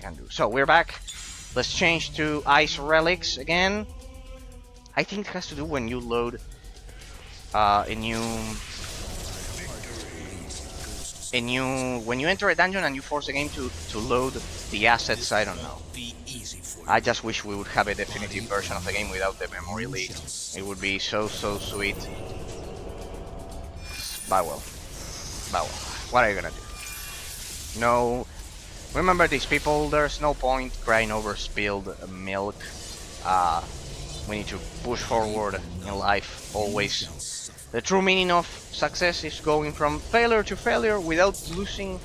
can do. So we're back. Let's change to ice relics again. I think it has to do when you load a new when you enter a dungeon and you force the game to load the assets. I don't know. I just wish we would have a definitive version of the game without the memory leak. It would be so sweet. But well, what are you gonna do? No, remember these people. There's no point crying over spilled milk. We need to push forward in life always. The true meaning of success is going from failure to failure without losing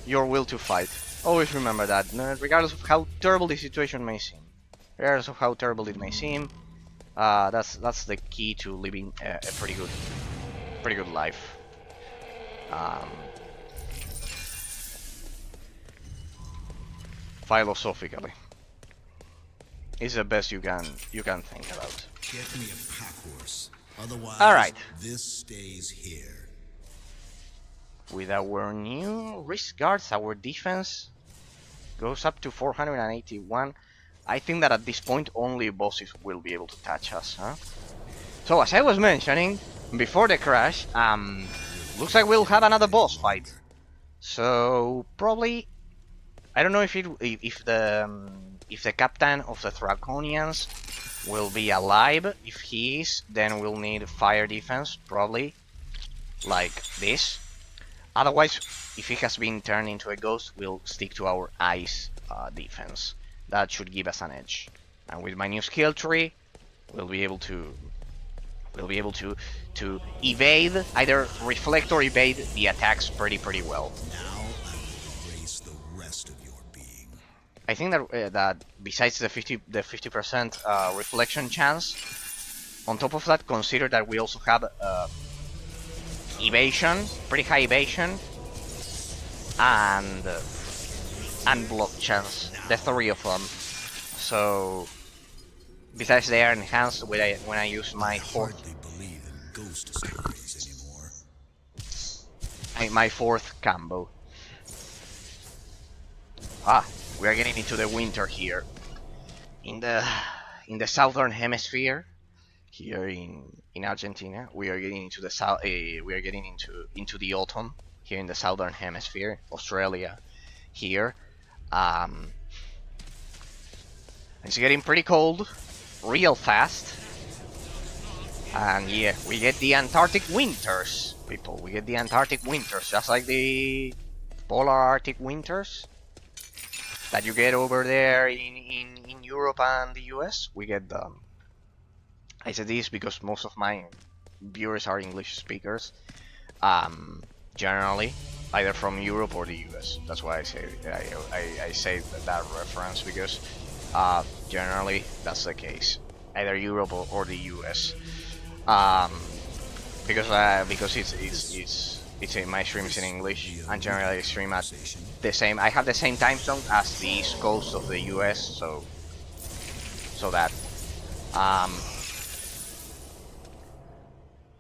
your will to fight. Always remember that, regardless of how terrible the situation may seem. Regardless of how terrible it may seem, that's the key to living a pretty good life. Philosophically, is the best you can think about. Get me a pack horse. Otherwise, all right. This stays here. With our new risk guards, our defense goes up to 481. I think that at this point only bosses will be able to touch us, huh? So as I was mentioning before the crash, looks like we'll have another boss fight. So probably, I don't know if the captain of the Draconians will be alive. If he is, then we'll need fire defense, probably like this. Otherwise, if he has been turned into a ghost, we'll stick to our ice defense. That should give us an edge. And with my new skill tree, we'll be able to evade, either reflect or evade the attacks pretty well. Now I will embrace the rest of your being. I think that besides the 50% reflection chance, on top of that, consider that we also have evasion, pretty high evasion, and block chance, the three of them. So besides they are enhanced when I use my fourth. I hardly believe in ghost stories anymore. My fourth combo. We are getting into the winter here in the southern hemisphere. Here in Argentina, we are getting into the south. We are getting into the autumn here in the southern hemisphere. Australia, here. It's getting pretty cold, real fast. And yeah, we get the Antarctic winters, people. We get the Antarctic winters, just like the polar Arctic winters that you get over there in Europe and the US. We get them. I said this because most of my viewers are English speakers, generally, either from Europe or the US. That's why I say I say that reference, because generally that's the case, either Europe or the US. Because it's in my streams in English, and generally I stream at the same. I have the same time zone as the East Coast of the US, so that.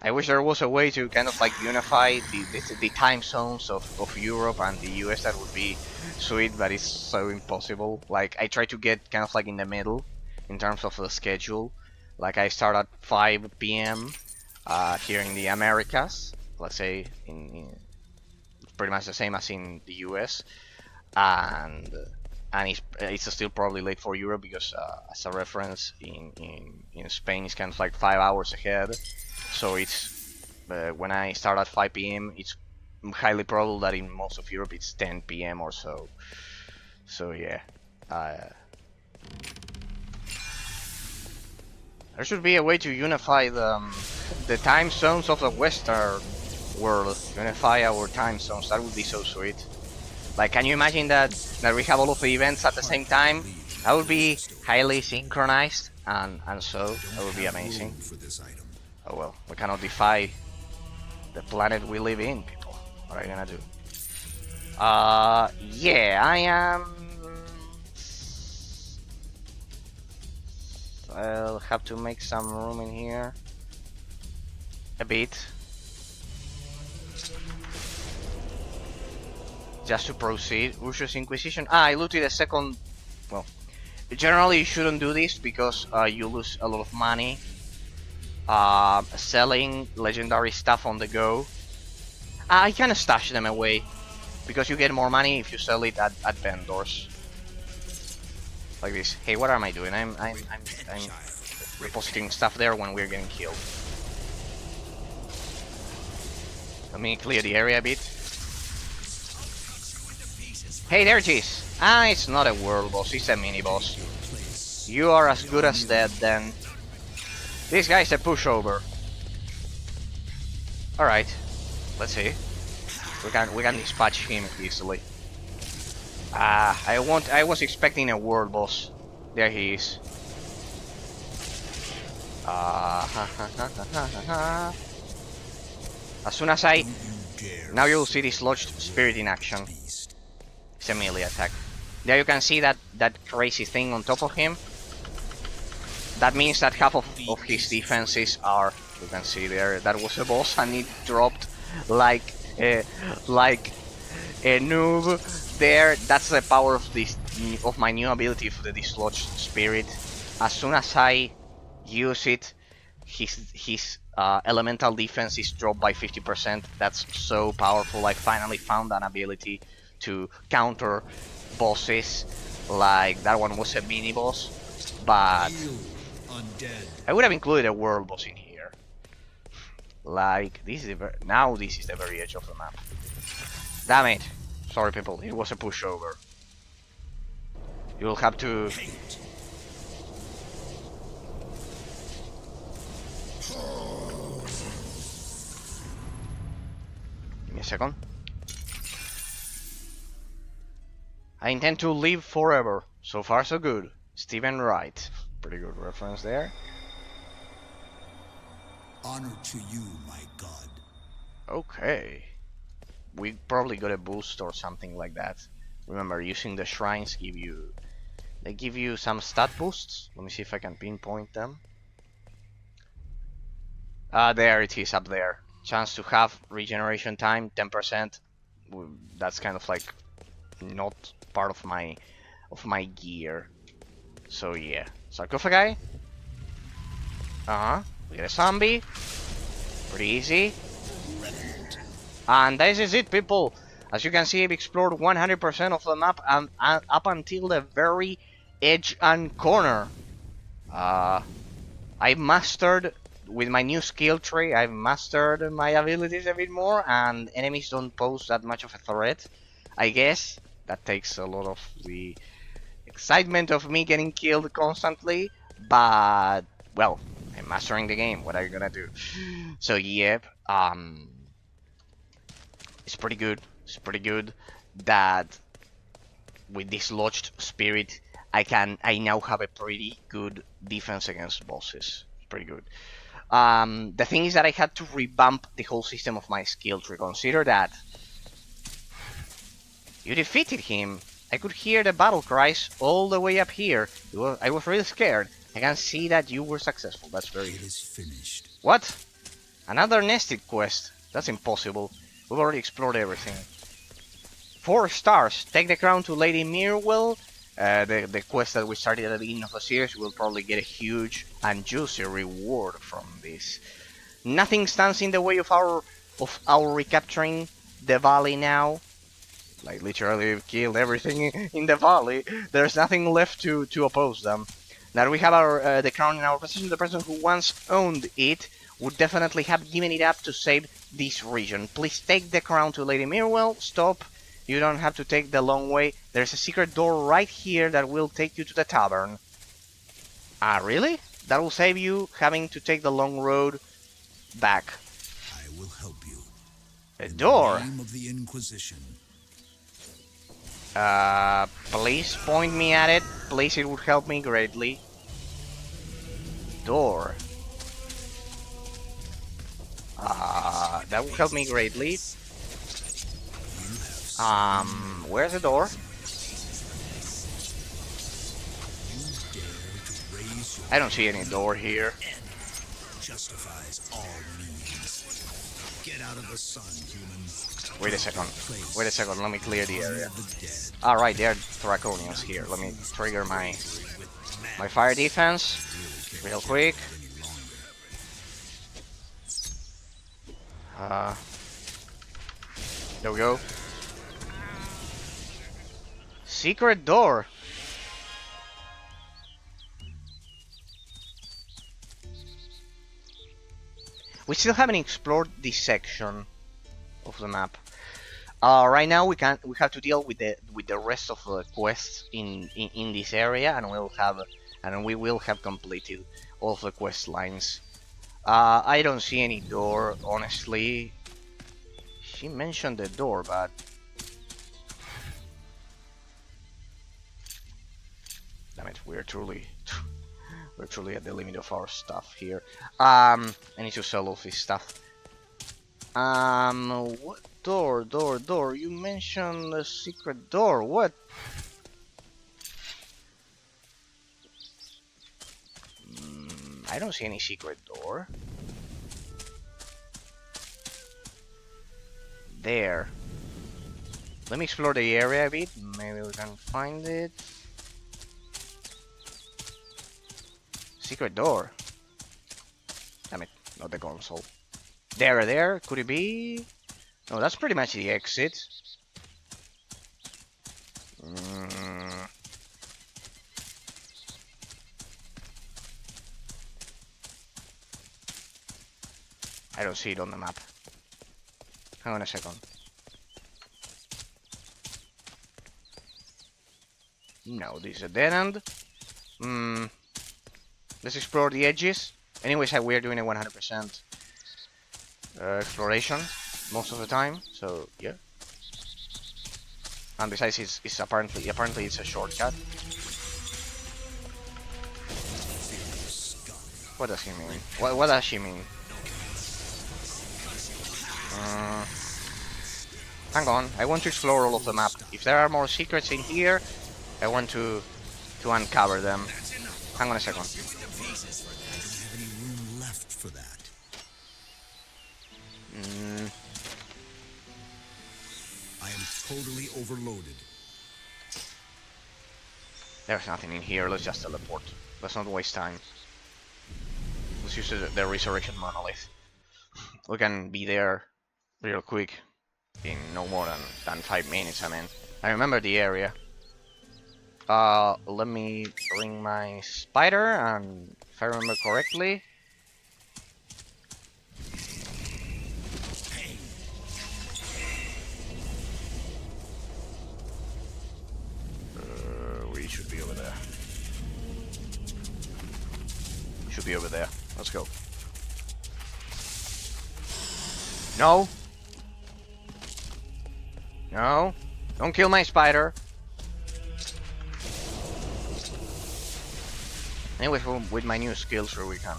I wish there was a way to kind of like unify the time zones of Europe and the US. That would be sweet, but it's so impossible. Like, I try to get kind of like in the middle in terms of the schedule. Like, I start at 5 p.m. Here in the Americas. Let's say in pretty much the same as in the US, and it's still probably late for Europe, because as a reference, in Spain it's kind of like 5 hours ahead. So it's when I start at 5 p.m. it's highly probable that in most of Europe it's 10 p.m. or so. So yeah, there should be a way to unify the time zones of the Western world. Unify our time zones. That would be so sweet. Like, can you imagine that we have all of the events at the same time? That would be highly synchronized, and so that would be amazing. Oh well, we cannot defy the planet we live in, people. What are you gonna do? Yeah, I am. I'll have to make some room in here. A bit. just to proceed. Ursus Inquisition. I looted a second. Well, generally you shouldn't do this because you lose a lot of money selling legendary stuff on the go. I kind of stash them away because you get more money if you sell it at vendors. Like this. Hey, what am I doing? I'm repositing stuff there when we're getting killed. Let me clear the area a bit. Hey, there it is. Ah, it's not a world boss, it's a mini boss. You are as good as dead then. This guy's a pushover. Alright. Let's see. We can dispatch him easily. I was expecting a world boss. There he is. As soon as I... Now you'll see this lodged spirit in action. It's a melee attack. There you can see that crazy thing on top of him. That means that half of his defenses are... You can see there, that was a boss and it dropped like a noob there. That's the power of my new ability for the dislodged spirit. As soon as I use it, his elemental defense is dropped by 50%. That's so powerful. I finally found an ability to counter bosses. Like that one was a mini boss, but I would have included a world boss in here. Like this is now this is the very edge of the map. Damn it! Sorry, people. It was a pushover. You will have to. Give me a second. I intend to live forever. So far, so good. Stephen Wright. Pretty good reference there. Honor to you, my god. Okay. We probably got a boost or something like that. Remember, using the shrines give you some stat boosts. Let me see if I can pinpoint them. There it is up there. Chance to have regeneration time 10%. That's kind of like not part of my gear. So yeah, sarcophagi. We get a zombie. Pretty easy. And this is it, people. As you can see, I've explored 100% of the map and up until the very edge and corner. I mastered, with my new skill tree, I've mastered my abilities a bit more, and enemies don't pose that much of a threat. I guess that takes a lot of the excitement of me getting killed constantly, but well, I'm mastering the game. What are you gonna do? So yep, it's pretty good. It's pretty good that with this lodged spirit, I now have a pretty good defense against bosses. Pretty good. The thing is that I had to revamp the whole system of my skill tree. Consider that you defeated him. I could hear the battle cries all the way up here. I was really scared. I can see that you were successful. That's very good. It is finished. What? Another nested quest? That's impossible. We've already explored everything. 4 stars. Take the crown to Lady Mirwell. The quest that we started at the beginning of the series will probably get a huge and juicy reward from this. Nothing stands in the way of our recapturing the valley now. Like literally we've killed everything in the valley. There's nothing left to oppose them. Now we have the crown in our possession. The person who once owned it would definitely have given it up to save this region. Please take the crown to Lady Mirwell. Stop. You don't have to take the long way. There's a secret door right here that will take you to the tavern. Ah, really? That will save you having to take the long road back. I will help you. A door? In the name of the Inquisition. Please point me at it. Please, it would help me greatly. Door. That would help me greatly. Where's the door? I don't see any door here. Justifies all means. Get out of the sun, human. Wait a second. Wait a second. Let me clear the area. Of the dead. All right, there are Draconians here. Let me trigger my fire defense real quick. There we go. Secret door. We still haven't explored this section of the map. Right now we have to deal with the rest of the quests in this area, and we will have completed all of the quest lines. I don't see any door, honestly. She mentioned the door, but damn it, we're truly at the limit of our stuff here. I need to sell all this stuff. What door? You mentioned a secret door. What? I don't see any secret door. There. Let me explore the area a bit. Maybe we can find it. Secret door. Damn it, not the console. There. Could it be? No, that's pretty much the exit. I don't see it on the map. Hang on a second. No, this is a dead end. Let's explore the edges. Anyways, we are doing a 100% exploration most of the time, so yeah. And besides, it's apparently it's a shortcut. What does he mean? What does she mean? Hang on, I want to explore all of the map. If there are more secrets in here, I want to uncover them. Hang on a second. Any room left for that? I am totally overloaded. There's nothing in here. Let's just teleport. Let's not waste time. Let's use the resurrection monolith. We can be there real quick in no more than 5 minutes. I mean, I remember the area. Let me bring my spider, and if I remember correctly, we should be over there. Should be over there. Let's go. No! No! Don't kill my spider! Anyway, with my new skills, we can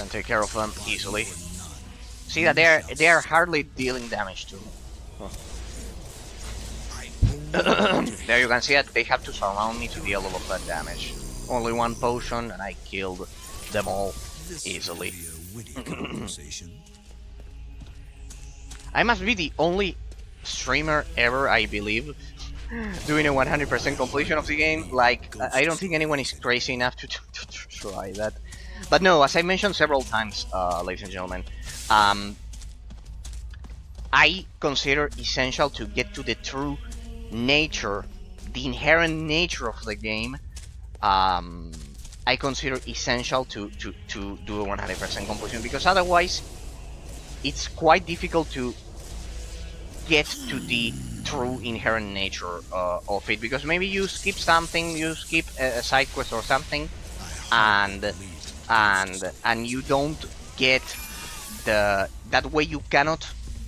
take care of them easily. See that they're hardly dealing damage to me. There you can see that they have to surround me to deal all of that damage. Only one potion, and I killed them all easily. I must be the only streamer ever, I believe, doing a 100% completion of the game. Like, I don't think anyone is crazy enough to try that. But no, as I mentioned several times, ladies and gentlemen, I consider essential to get to the true nature, the inherent nature of the game. I consider essential to do a 100% completion, because otherwise it's quite difficult to get to the true inherent nature of it, because maybe you skip something, you skip a side quest or something, and you don't get that way you cannot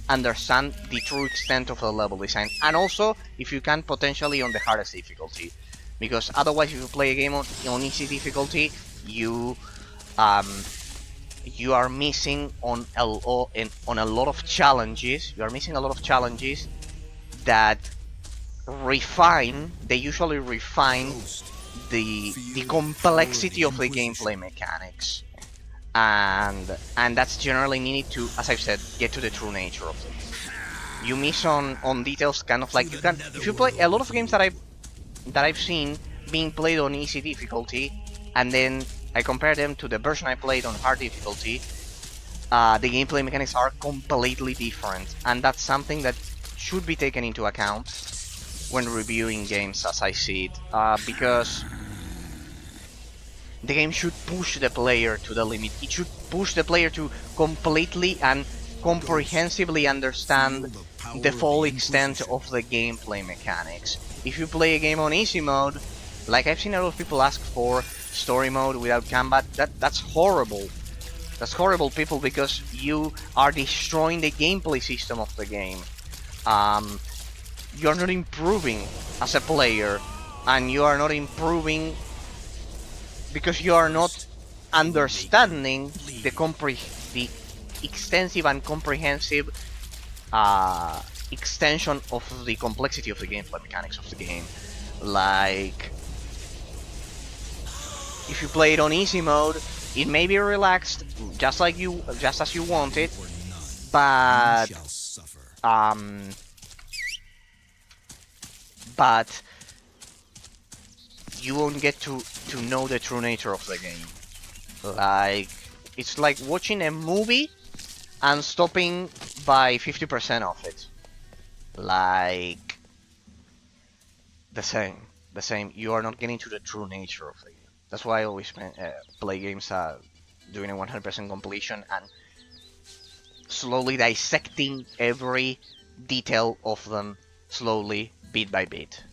understand the true extent of the level design, and also if you can potentially on the hardest difficulty, because otherwise if you play a game on easy difficulty, you are missing on a lot of challenges. You are missing a lot of challenges that they usually refine the complexity of the gameplay mechanics. and that's generally needed to, as I've said, get to the true nature of the game. You miss on details, kind of like you can if you play a lot of games that I've seen being played on easy difficulty, and then I compare them to the version I played on hard difficulty. The gameplay mechanics are completely different, and that's something that should be taken into account when reviewing games, as I see it, because the game should push the player to the limit. It should push the player to completely and comprehensively understand the full extent of the gameplay mechanics. If you play a game on easy mode, like I've seen a lot of people ask for story mode without combat, that's horrible. That's horrible, people, because you are destroying the gameplay system of the game. You're not improving as a player, and you are not improving because you are not understanding the extensive and comprehensive extension of the complexity of the gameplay mechanics of the game. Like, if you play it on easy mode, it may be relaxed, just as you want it, but but you won't get to know the true nature of the game. Like, it's like watching a movie and stopping by 50% of it. Like, the same. You are not getting to the true nature of the game. That's why I always play games doing a 100% completion and slowly dissecting every detail of them, slowly, bit by bit.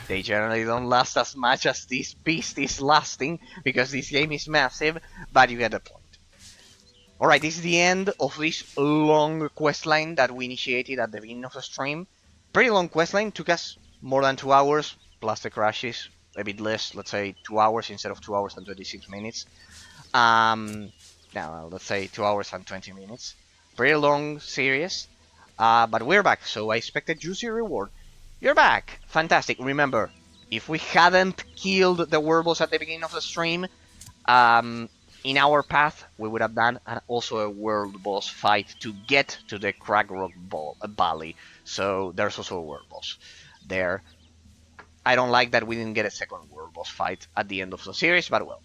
They generally don't last as much as this beast is lasting, because this game is massive, but you get the point. Alright, this is the end of this long questline that we initiated at the beginning of the stream. Pretty long questline, took us more than 2 hours, plus the crashes, a bit less, let's say 2 hours instead of 2 hours and 26 minutes. Now, let's say 2 hours and 20 minutes. Pretty long series, but we're back, so I expect a juicy reward. You're back! Fantastic. Remember, if we hadn't killed the world boss at the beginning of the stream, in our path, we would have done also a world boss fight to get to the Crag Valley. So there's also a world boss there. I don't like that we didn't get a second world boss fight at the end of the series, but well.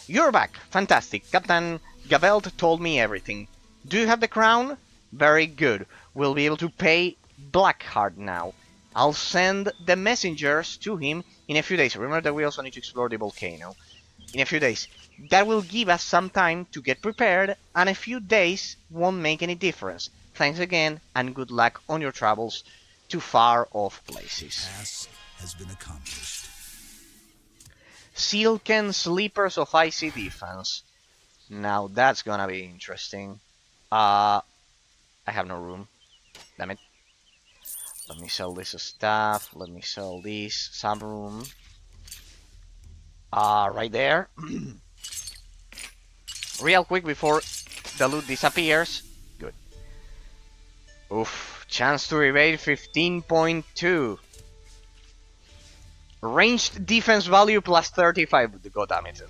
You're back. Fantastic. Captain Gavelt told me everything. Do you have the crown? Very good. We'll be able to pay Blackheart now. I'll send the messengers to him in a few days. Remember that we also need to explore the volcano. In a few days. That will give us some time to get prepared, and a few days won't make any difference. Thanks again, and good luck on your travels to far-off places. Task has been accomplished. Silken Sleepers of Icy Defense. Now that's gonna be interesting. I have no room. Damn it. Let me sell this stuff. Let me sell this. Some room. Right there. Real quick before the loot disappears. Good. Oof. Chance to evade 15.2. Ranged defense value plus 35. God damn it.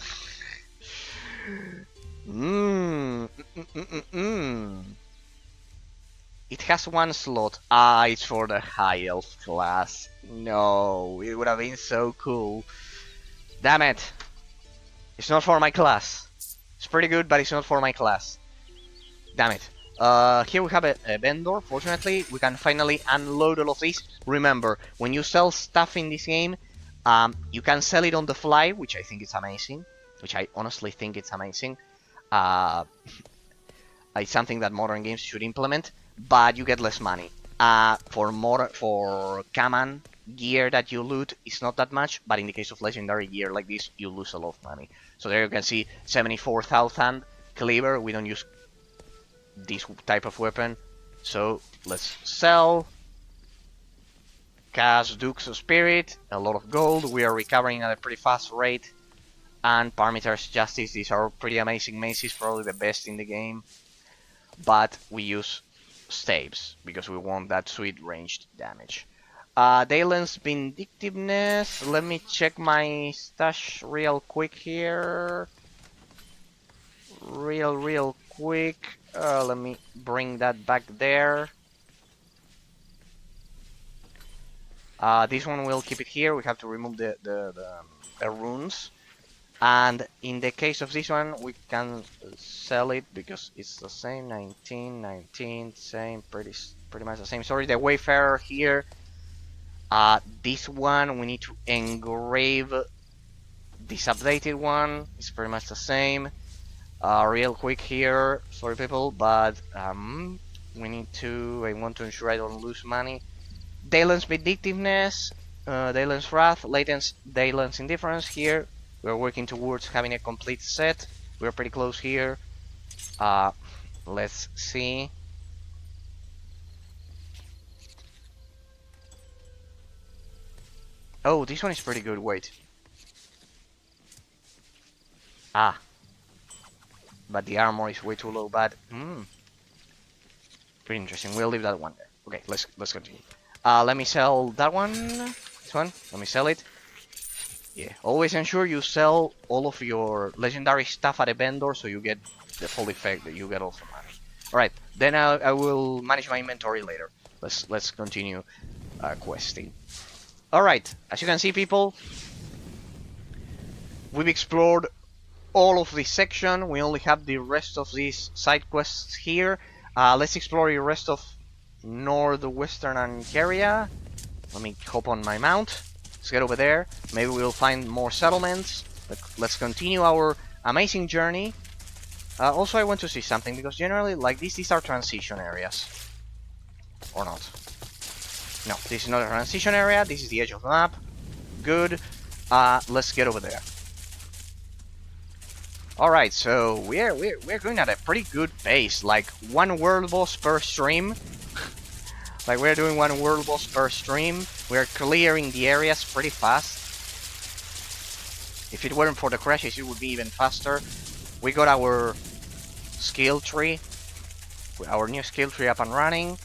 It has one slot. It's for the high elf class. No, it would have been so cool. Damn it. It's not for my class. It's pretty good, but it's not for my class. Damn it. Here we have a vendor. Fortunately, we can finally unload all of these. Remember, when you sell stuff in this game, you can sell it on the fly, which I think is amazing. Which I honestly think it's amazing. It's something that modern games should implement, but you get less money. For common gear that you loot, it's not that much, but in the case of legendary gear like this, you lose a lot of money. So there you can see 74,000 cleaver. We don't use this type of weapon, so let's sell. Cast Duke's Spirit, a lot of gold. We are recovering at a pretty fast rate. And Parmeter's Justice. These are pretty amazing maces, probably the best in the game. But we use staves because we want that sweet ranged damage. Dalen's Vindictiveness. Let me check my stash real quick here. real quick. Let me bring that back there. This one we'll keep it here. We have to remove the runes. And in the case of this one, we can sell it because it's the same 19, 19, same, pretty much the same. Sorry, the Wayfarer here. This one we need to engrave this updated one. It's pretty much the same. Real quick here, sorry people, but we need to. I want to ensure I don't lose money. Dalen's Vindictiveness, Dalen's Wrath, Dalen's Indifference here. We're working towards having a complete set. We're pretty close here. Let's see. Oh, this one is pretty good. Wait. But the armor is way too low. But pretty interesting. We'll leave that one there. Okay, let's continue. Let me sell that one. This one. Let me sell it. Yeah. Always ensure you sell all of your legendary stuff at a vendor so you get the full effect that you get also money. All right. Then I will manage my inventory later. Let's continue questing. All right. As you can see, people, we've explored all of this section. We only have the rest of these side quests here. Let's explore the rest of northwestern Ancaria. Let me hop on my mount. Let's get over there. Maybe we'll find more settlements. Let's continue our amazing journey. Also, I want to see something because generally, like these are transition areas, or not? No, this is not a transition area. This is the edge of the map. Good. Let's get over there. Alright, so we're going at a pretty good pace, like one world boss per stream. Like we're doing one world boss per stream. We're clearing the areas pretty fast. If it weren't for the crashes, it would be even faster. We got our skill tree, our new skill tree up and running.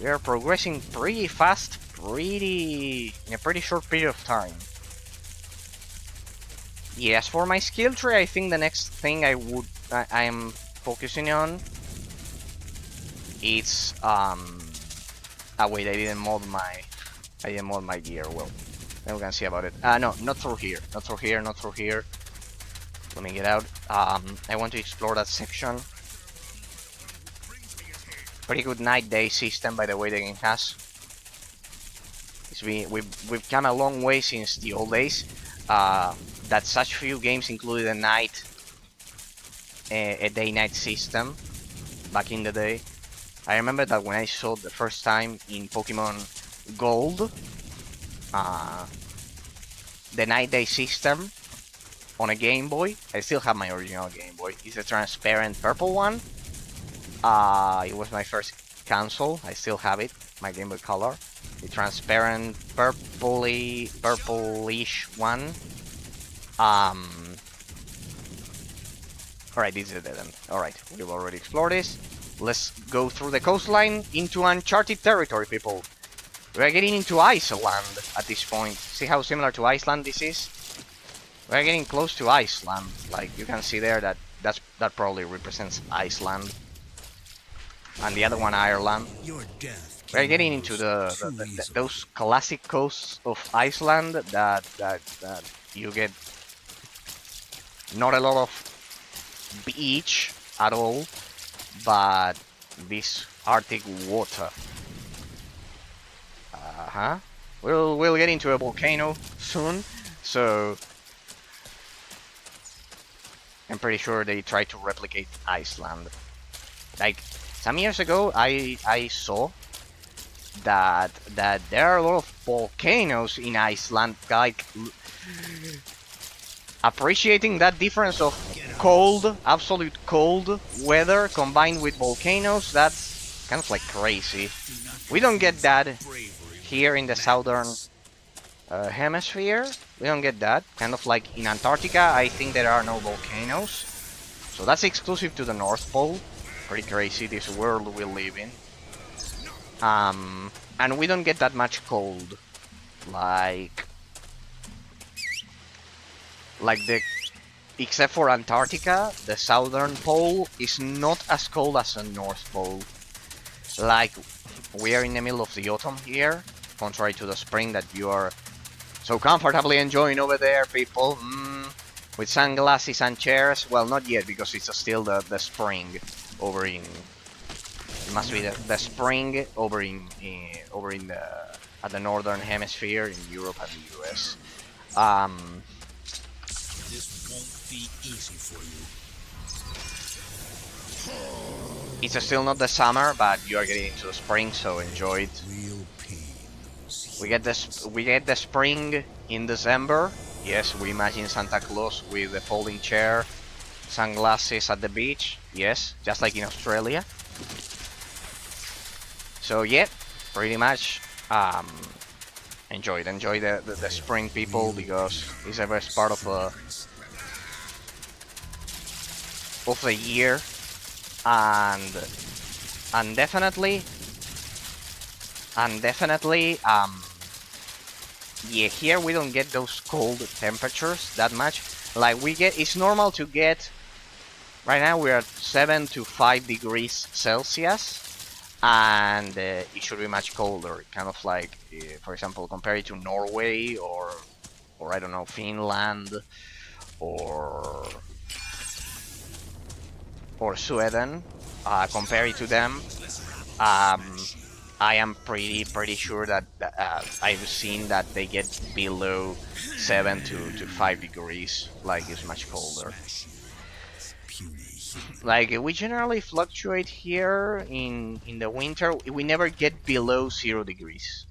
We are progressing pretty fast, in a pretty short period of time. Yes, for my skill tree, I think the next thing I am focusing on, it's wait, I didn't mod my gear. Well, then we can see about it. No, not through here, not through here, not through here. Let me get out. I want to explore that section. Pretty good night-day system, by the way, the game has. We've come a long way since the old days. That such few games included a day-night system back in the day. I remember that when I saw the first time in Pokemon Gold, the night-day system on a Game Boy. I still have my original Game Boy. It's a transparent purple one. It was my first console. I still have it, my Game Boy Color. The transparent purplish one. Alright, this is a dead end. Alright, we've already explored this. Let's go through the coastline into uncharted territory, people. We're getting into Iceland at this point. See how similar to Iceland this is? We're getting close to Iceland. Like, you can see there that probably represents Iceland. And the other one, Ireland. We're getting into those classic coasts of Iceland that you get not a lot of beach at all, but this Arctic water. We'll get into a volcano soon, so I'm pretty sure they try to replicate Iceland. Like some years ago, I saw that there are a lot of volcanoes in Iceland. Like appreciating that difference of cold, absolute cold weather combined with volcanoes, that's kind of like crazy. We don't get that here in the southern hemisphere. We don't get that. Kind of like in Antarctica, I think there are no volcanoes. So that's exclusive to the North Pole. Pretty crazy, this world we live in. And we don't get that much cold. Like except for Antarctica, the southern pole is not as cold as the North Pole. Like, we are in the middle of the autumn here, contrary to the spring that you are so comfortably enjoying over there, people. With sunglasses and chairs. Well, not yet, because it's still the spring over in. It must be the spring over in the at the northern hemisphere in Europe and the US. This won't be easy for you. It's still not the summer, but you are getting into the spring, so enjoy it. Real pain. We get the spring in December. Yes, we imagine Santa Claus with a folding chair, sunglasses at the beach. Yes, just like in Australia. So yeah, pretty much enjoy the spring, people, because it's the best part of the year, and definitely yeah, here we don't get those cold temperatures that much. Like we get, it's normal to get. Right now we are at 7 to 5 degrees Celsius, and it should be much colder. Kind of like, for example, compare it to Norway or I don't know, Finland or Sweden. Compare it to them. I am pretty sure that I've seen that they get below 7 to 5 degrees. Like, it's much colder. Like, we generally fluctuate here in the winter. We never get below 0 degrees.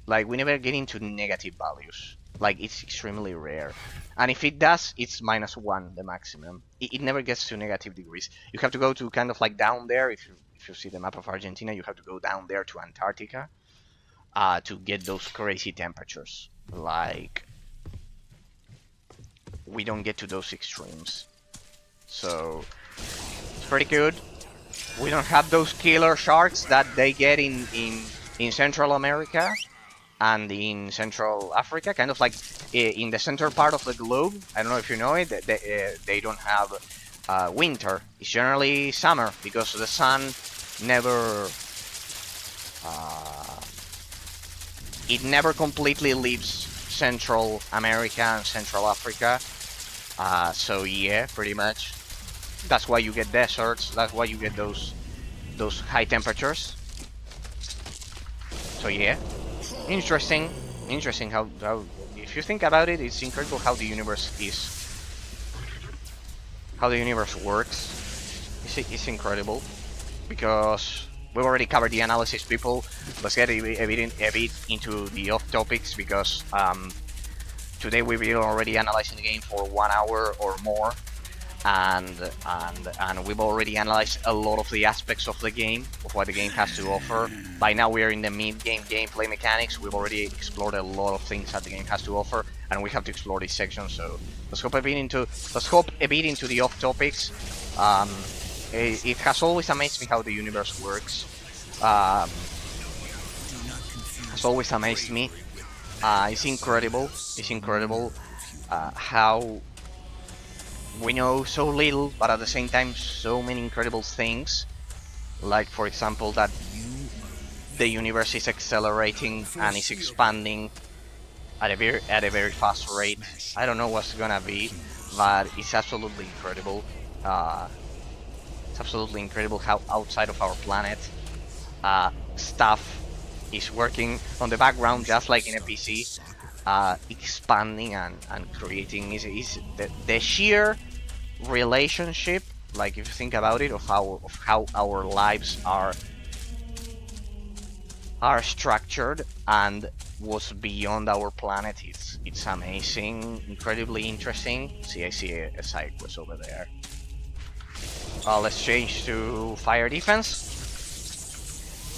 Like, we never get into negative values. Like, it's extremely rare. And if it does, it's -1, the maximum. It never gets to negative degrees. You have to go to kind of like down there. If you see the map of Argentina, you have to go down there to Antarctica to get those crazy temperatures. Like, we don't get to those extremes. So, it's pretty good. We don't have those killer sharks that they get in Central America and in Central Africa, kind of like in the center part of the globe. I don't know if you know it. They don't have winter. It's generally summer because the sun never it never completely leaves Central America and Central Africa. So yeah, pretty much. That's why you get deserts. That's why you get those high temperatures. So yeah, interesting how if you think about it, it's incredible how the universe works. It's incredible because we've already covered the analysis, people. Let's get a bit into the off topics, because today we've been already analyzing the game for 1 hour or more. And we've already analyzed a lot of the aspects of the game, of what the game has to offer. By now we are in the mid-game gameplay mechanics. We've already explored a lot of things that the game has to offer, and we have to explore this section. So let's hop a bit into the off topics. It has always amazed me how the universe works. Has always amazed me. It's incredible. It's incredible how we know so little, but at the same time so many incredible things. Like, for example, that the universe is accelerating and is expanding at a very fast rate. I don't know what's gonna be, but it's absolutely incredible. It's absolutely incredible how outside of our planet stuff is working on the background, just like in a PC. Expanding and creating is the sheer relationship, like if you think about it, of how our lives are structured and what's beyond our planet. It's amazing, incredibly interesting. See, I see a side quest over there. Let's change to fire defense.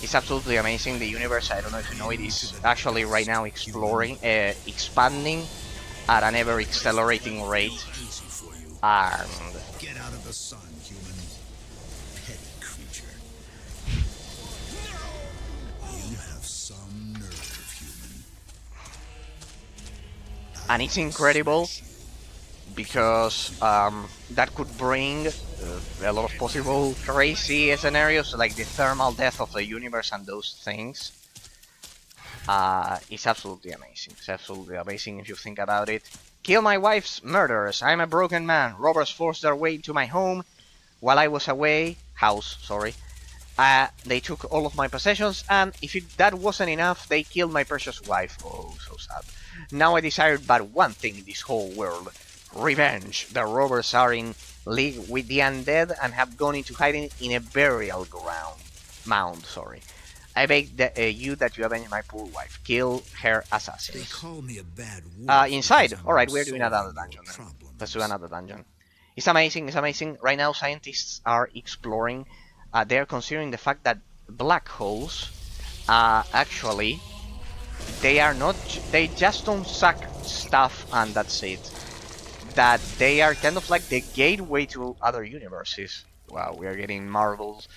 It's absolutely amazing. The universe, I don't know if you know it, is actually right now expanding at an ever accelerating rate. And Get out of the sun, human. Petty creature. You have some nerve, human. it's incredible because that could bring a lot of possible crazy scenarios, like the thermal death of the universe and those things. It's absolutely amazing. It's absolutely amazing if you think about it. Kill my wife's murderers. I'm a broken man. Robbers forced their way into my home while I was away. House, sorry. They took all of my possessions, and that wasn't enough, they killed my precious wife. Oh, so sad. Now I desire but one thing in this whole world. Revenge. The robbers are in league with the undead and have gone into hiding in a burial mound, sorry. I beg you that you avenge my poor wife. Kill her assassins. They call me a bad wolf Inside. because I'm Alright, we're doing another solving your dungeon then. problems. Let's do another dungeon. It's amazing, it's amazing. Right now scientists are exploring. They're considering the fact that black holes, actually, they just don't suck stuff and that's it. That they are kind of like the gateway to other universes. Wow, we are getting Marvel's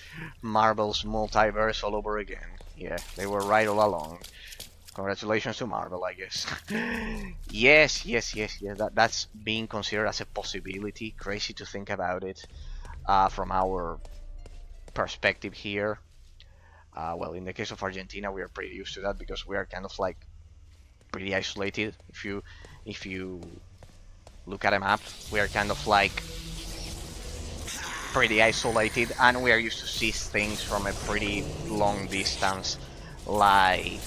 multiverse all over again. Yeah, they were right all along. Congratulations to Marvel, I guess. yes. That's being considered as a possibility. Crazy to think about it from our perspective here. Well, in the case of Argentina, we are pretty used to that because we are kind of like pretty isolated. If you look at a map, we are kind of like pretty isolated, and we are used to see things from a pretty long distance. Like,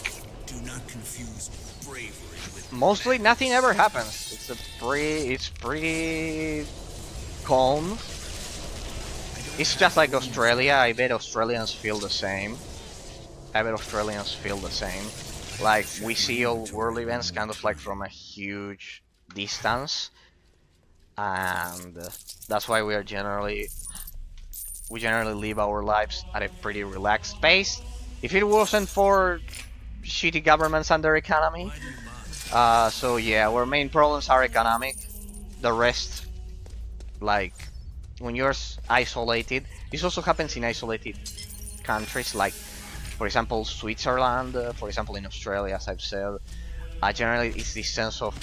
Do not confuse bravery with mostly nothing ever happens. It's pretty calm. It's just like Australia. I bet Australians feel the same. Like, we see all world events kind of like from a huge distance, and that's why we generally live our lives at a pretty relaxed pace. If it wasn't for shitty governments and their economy, so yeah, our main problems are economic. The rest, like, when you're isolated, this also happens in isolated countries, like, for example, Switzerland, for example, in Australia, as I've said. Generally, it's this sense of,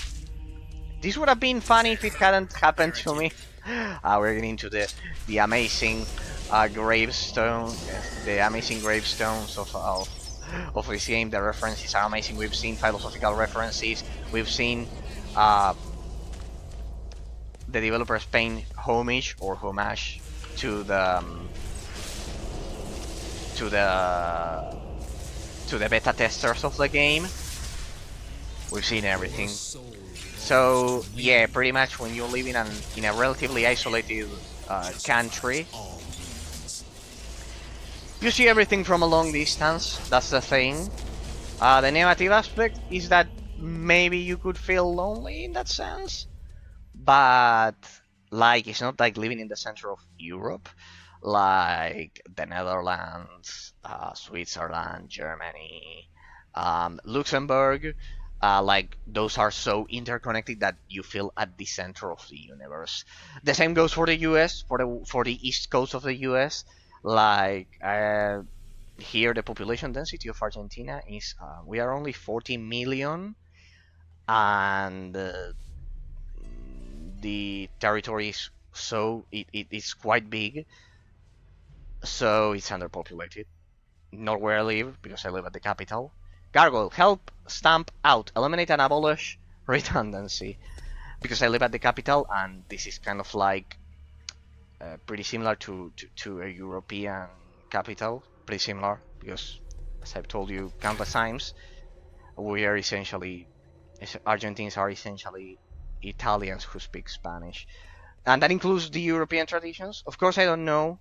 this would have been funny if it hadn't happened to me. We're getting into the amazing gravestone, the amazing gravestones of this game. The references are amazing. We've seen philosophical references. We've seen the developers paying homage to the beta testers of the game. We've seen everything. So yeah, pretty much when you live in a relatively isolated country, you see everything from a long distance. That's the thing. The negative aspect is that maybe you could feel lonely in that sense, but like, it's not like living in the center of Europe, like the Netherlands, Switzerland, Germany, Luxembourg. Like, those are so interconnected that you feel at the center of the universe. The same goes for the US, for the east coast of the US. Like, here the population density of Argentina is we are only 40 million, and the territory is it's quite big, so it's underpopulated. Not where I live, because I live at the capital. Gargoyle, help stamp out, eliminate and abolish redundancy. Because I live at the capital, and this is kind of like pretty similar to a European capital. Pretty similar, because as I've told you countless times, Argentines are essentially Italians who speak Spanish. And that includes the European traditions. Of course, I don't know.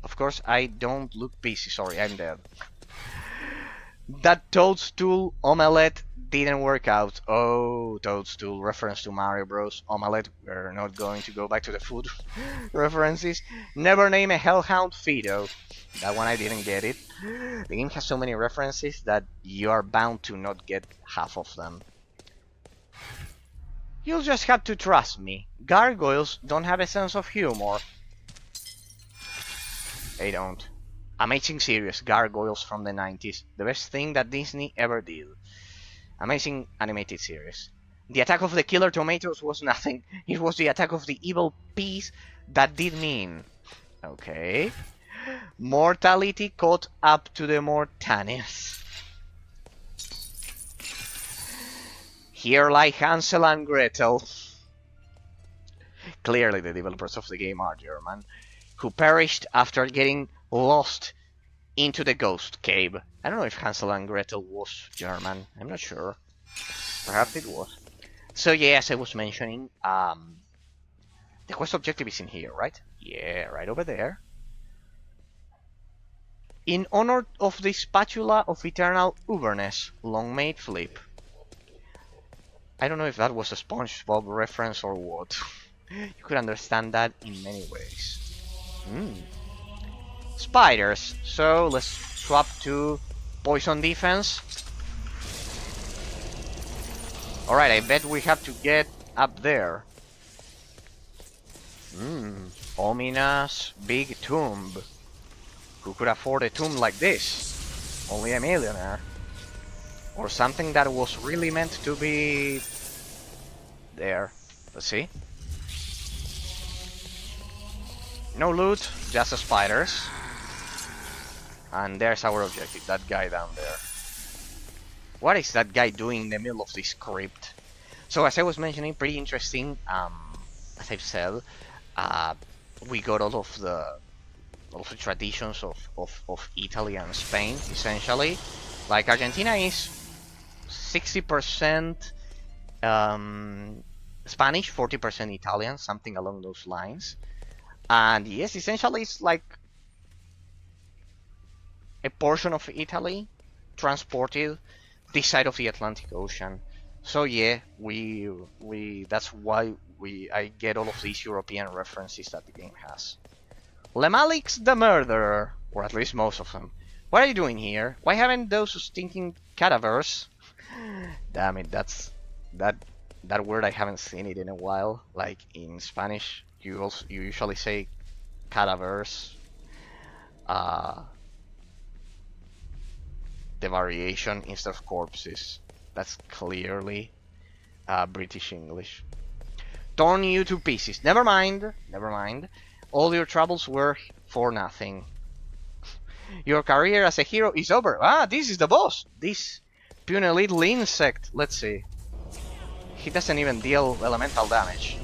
Of course, I don't look busy. Sorry, I'm dead. That toadstool omelette didn't work out. Oh, toadstool, reference to Mario Bros. Omelette. We're not going to go back to the food references. Never name a hellhound Fido. That one I didn't get it. The game has so many references that you are bound to not get half of them. You'll just have to trust me. Gargoyles don't have a sense of humor. They don't. Amazing series, Gargoyles from the 90s. The best thing that Disney ever did. Amazing animated series. The attack of the killer tomatoes was nothing. It was the attack of the evil peas that did mean. Okay. Mortality caught up to the Mortanis. Here lie Hansel and Gretel. Clearly the developers of the game are German, who perished after getting lost into the ghost cave. I don't know if Hansel and Gretel was German. I'm not sure. Perhaps it was. So yeah, as I was mentioning, the quest objective is in here, right? Yeah, right over there. In honor of the spatula of eternal uberness, long made flip. I don't know if that was a SpongeBob reference or what. You could understand that in many ways. Spiders. So let's swap to poison defense. Alright, I bet we have to get up there. Ominous big tomb. Who could afford a tomb like this? Only a millionaire. Or something that was really meant to be there. Let's see. No loot, just the spiders. And there's our objective, that guy down there. What is that guy doing in the middle of this crypt? So as I was mentioning, pretty interesting. As I've said, we got all of the traditions of Italy and Spain, essentially. Like Argentina is 60% Spanish, 40% Italian, something along those lines. And yes, essentially it's like a portion of Italy transported this side of the Atlantic Ocean. So yeah, that's why I get all of these European references that the game has. Lemalik's the murderer, or at least most of them. What are you doing here? Why haven't those stinking cadavers? Damn it, that word I haven't seen it in a while. Like in Spanish, you usually say cadavers. The variation instead of corpses. That's clearly British English. Torn you to pieces. Never mind. Never mind. All your troubles were for nothing. Your career as a hero is over. Ah, this is the boss. This puny little insect. Let's see. He doesn't even deal elemental damage.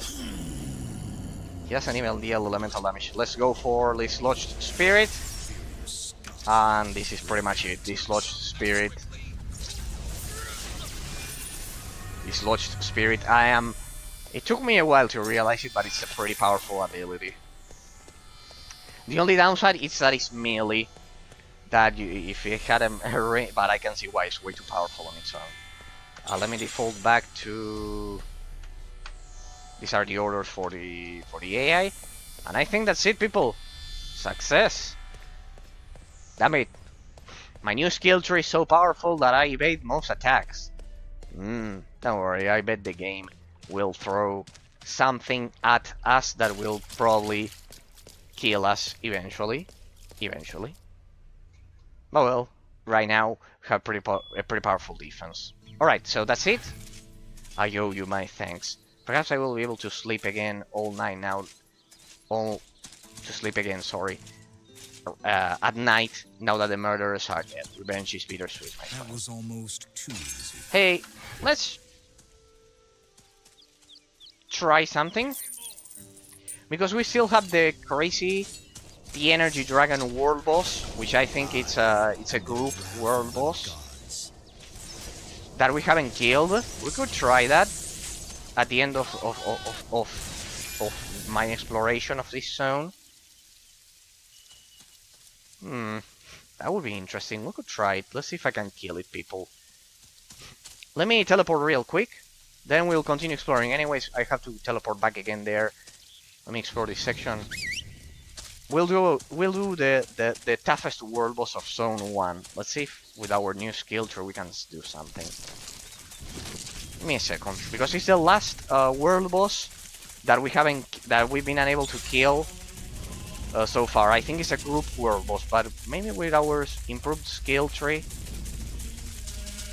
Let's go for this Lodged Spirit. And this is pretty much it. This Lodged Spirit. It took me a while to realize it, but it's a pretty powerful ability. The only downside is that it's melee. That if it had a range, but I can see why it's way too powerful on its own. Let me default back to. These are the orders for the AI, and I think that's it, people. Success. Damn it! My new skill tree is so powerful that I evade most attacks. Don't worry, I bet the game will throw something at us that will probably kill us eventually. Oh well, right now we have a pretty powerful defense. Alright, so that's it. I owe you my thanks. Perhaps I will be able to sleep again all night now. Sorry. At night, now that the murderers are dead. Revenge is bittersweet, my friend. That was almost too easy. Hey, let's try something. Because we still have the Energy Dragon world boss, which I think it's a group world boss that we haven't killed. We could try that at the end of my exploration of this zone. That would be interesting. We could try it. Let's see if I can kill it, people. Let me teleport real quick. Then we'll continue exploring. Anyways, I have to teleport back again there. Let me explore this section. We'll do the toughest world boss of Zone 1. Let's see if with our new skill tree we can do something. Give me a second, because it's the last world boss that we've been unable to kill so far. I think it's a group world boss, but maybe with our improved skill tree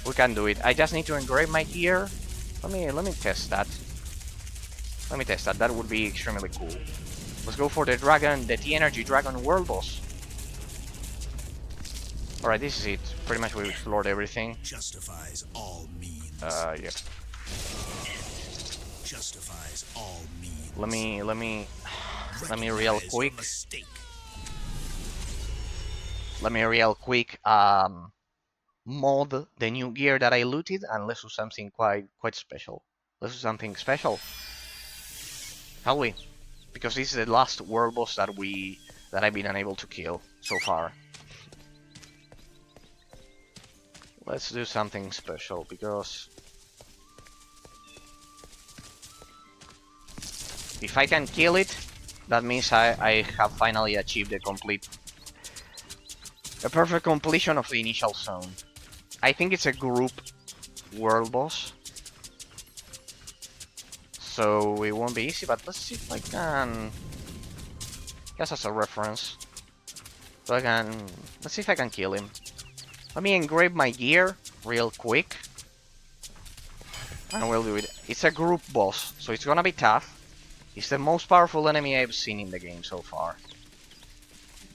we can do it. I just need to engrave my gear Let me test that. Let me test that. That would be extremely cool. Let's go for the dragon, the T-Energy Dragon World Boss. Alright, this is it. Pretty much we've explored everything. Justifies all means. Yeah. Justifies all means. Let me Recognize real your quick. mistake. Let me real quick mod the new gear that I looted, and let's do something quite special. Let's do something special. Shall we? Because this is the last world boss that I've been unable to kill so far. Let's do something special because if I can kill it, that means I have finally achieved a perfect completion of the initial zone. I think it's a group world boss, so it won't be easy, but let's see if I can, just as a reference, let's see if I can kill him. Let me engrave my gear real quick, and we'll do it. It's a group boss, so it's gonna be tough. It's the most powerful enemy I've seen in the game so far.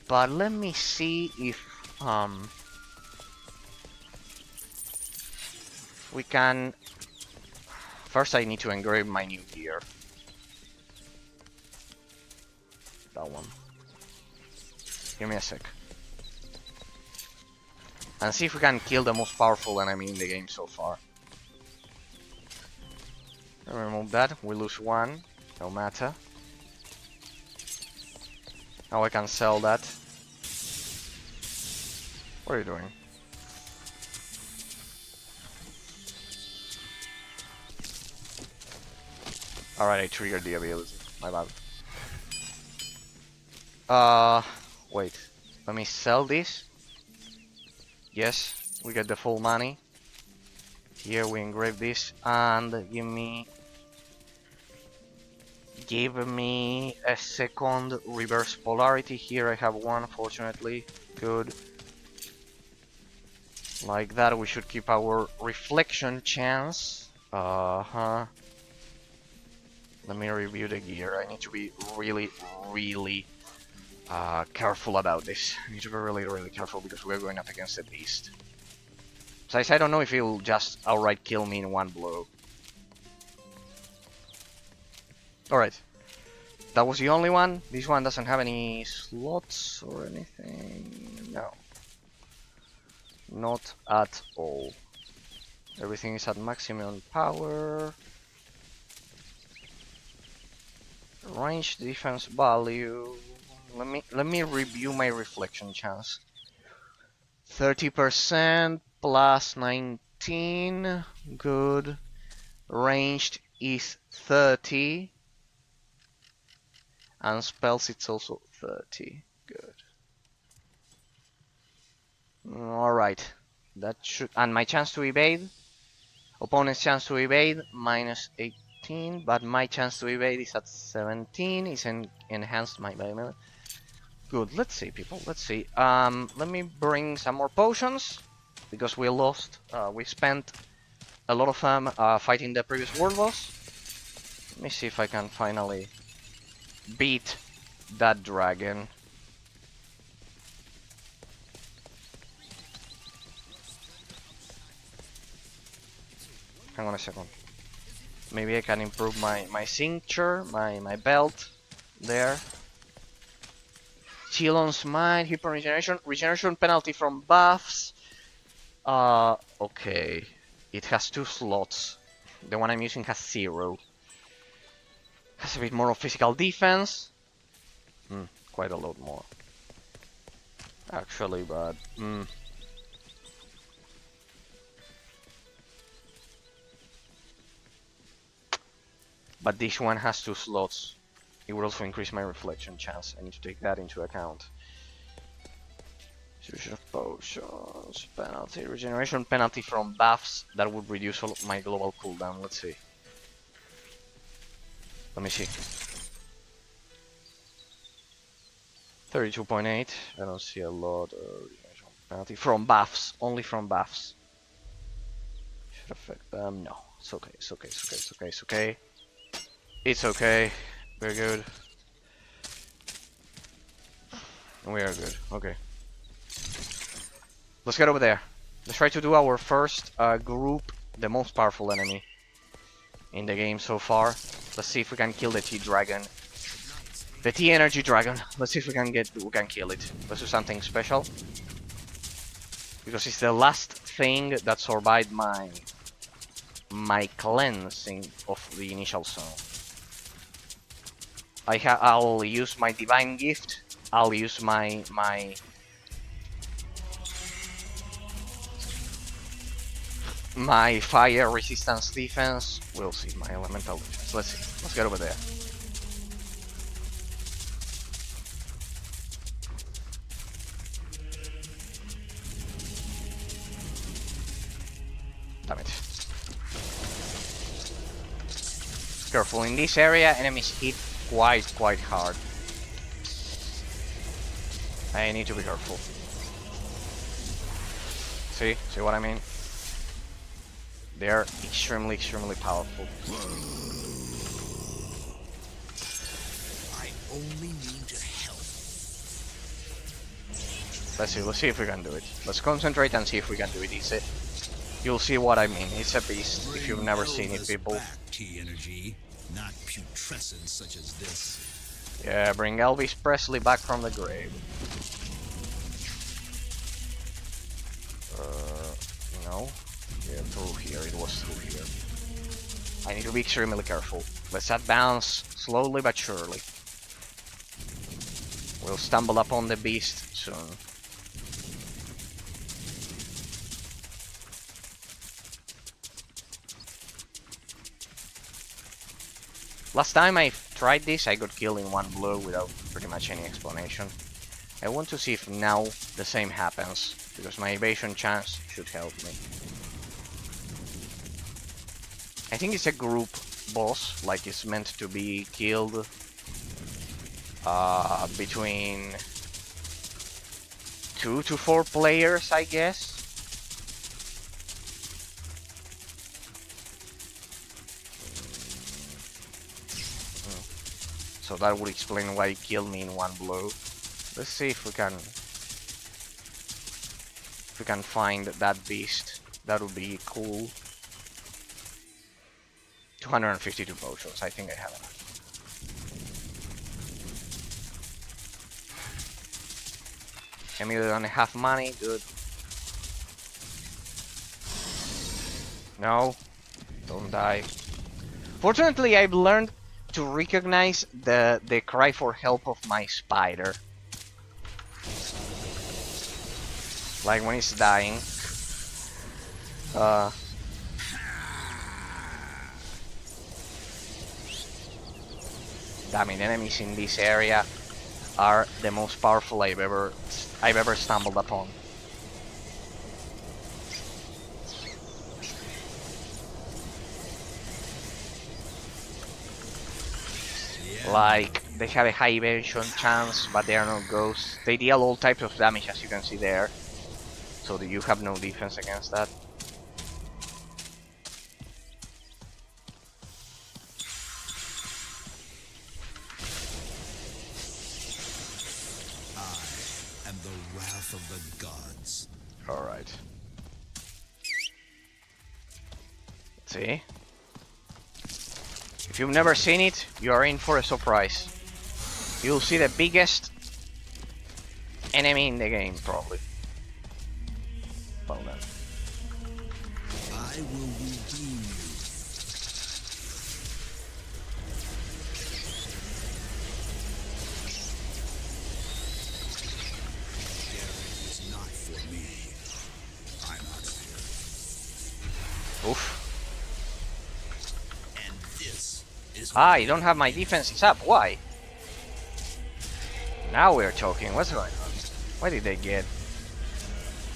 But let me see if we can. First, I need to engrave my new gear. That one. Give me a sec. And see if we can kill the most powerful enemy in the game so far. Remove that. We lose one. No matter. Now I can sell that. What are you doing? Alright, I triggered the ability. My bad. Wait. Let me sell this. Yes, we get the full money. Here we engrave this and give me a second reverse polarity. Here I have one, fortunately. Good. Like that, we should keep our reflection chance. Let me review the gear. I need to be really careful about this. I need to be really careful because we're going up against a beast. Besides, I don't know if he'll just outright kill me in one blow. Alright. That was the only one. This one doesn't have any slots or anything. No. Not at all. Everything is at maximum power. Range defense value. Let me review my reflection chance. 30% plus 19. Good. Ranged is 30. And spells it's also 30. Good. Alright. That should. And my chance to evade. Opponent's chance to evade minus 18. But my chance to evade is at 17. It's enhanced by melee. Good. Let's see, people. Let's see. Let me bring some more potions. Because we lost. We spent a lot of time fighting the previous world boss. Let me see if I can finally beat that dragon. Hang on a second. Maybe I can improve my cincture, my belt there. Chilon's Mind, Hyper Regeneration, regeneration penalty from buffs. Okay. It has 2 slots. The one I'm using has 0. Has a bit more of physical defense. Quite a lot more. Actually, but but this one has 2 slots. It will also increase my reflection chance. I need to take that into account. Fusion of potions, penalty, regeneration penalty from buffs. That would reduce all of my global cooldown. Let's see. Let me see. 32.8. I don't see a lot of penalty from buffs. Only from buffs. Should affect them. No. It's okay, it's okay, it's okay, it's okay, it's okay. It's okay. Very good. We are good. Okay. Let's get over there. Let's try to do our first group, the most powerful enemy in the game so far. Let's see if we can kill the T-Dragon. The T-Energy Dragon. Let's see if we can kill it. Let's do something special. Because it's the last thing that survived my cleansing of the initial zone. I'll use my Divine Gift. I'll use my fire resistance defense. We'll see my elemental defense. Let's see. Let's get over there. Damn it. Careful, in this area enemies hit quite hard. I need to be careful. See what I mean? They're extremely powerful. I only mean to help. Let's see if we can do it. Let's concentrate and see if we can do it easy. You'll see what I mean. It's a beast if you've never seen it, people. T-energy, not putrescence such as this. Yeah, bring Elvis Presley back from the grave. No. Yeah, through here. It was through here. I need to be extremely careful. Let's advance slowly but surely. We'll stumble upon the beast soon. Last time I tried this, I got killed in one blow without pretty much any explanation. I want to see if now the same happens, because my evasion chance should help me. I think it's a group boss, like it's meant to be killed between 2 to 4 players, I guess. So that would explain why he killed me in one blow. Let's see if we can find that beast. That would be cool. 252 potions. I think I have enough. Emil don't have money. Good. No. Don't die. Fortunately, I've learned to recognize the cry for help of my spider. Like when it's dying. Damn it, enemies in this area are the most powerful I've ever stumbled upon. Like, they have a high evasion chance, but they are not ghosts. They deal all types of damage, as you can see there. So that you have no defense against that. I am the wrath of the gods. Alright. Let's see. If you've never seen it, you are in for a surprise. You'll see the biggest enemy in the game, probably. Well then. I will redeem you. Daring is not for me. I'm not here. Oof. And this is Ah, you don't have my defenses up. Why? Now we're talking. What's going on? Why did they get?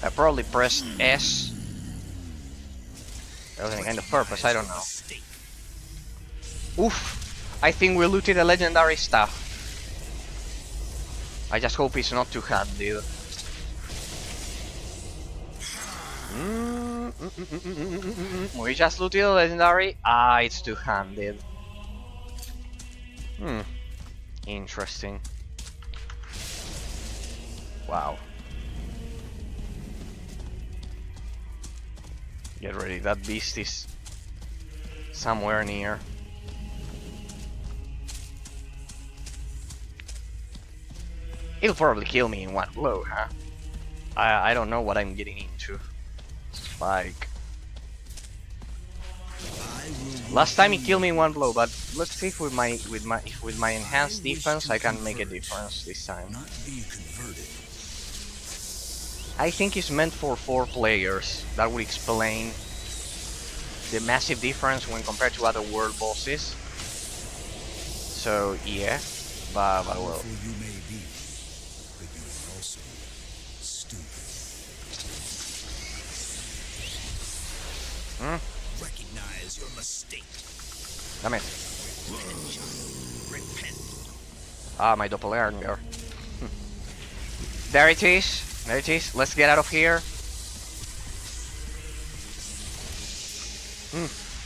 I probably pressed S. That was any kind of purpose, I don't know. Oof! I think we looted a legendary stuff. I just hope it's not too hard, dude. We just looted a legendary. Ah, it's two-handed. Interesting. Wow. Get ready, that beast is somewhere near. It'll probably kill me in one blow, huh? I don't know what I'm getting into. Like, last time he killed me in one blow, but let's see if with my enhanced defense I can make a difference this time. I think it's meant for 4 players. That would explain the massive difference when compared to other world bosses. So yeah, but well. Recognize your mistake. Damn it. Ah, my doppelganger. There it is. There it is. Let's get out of here.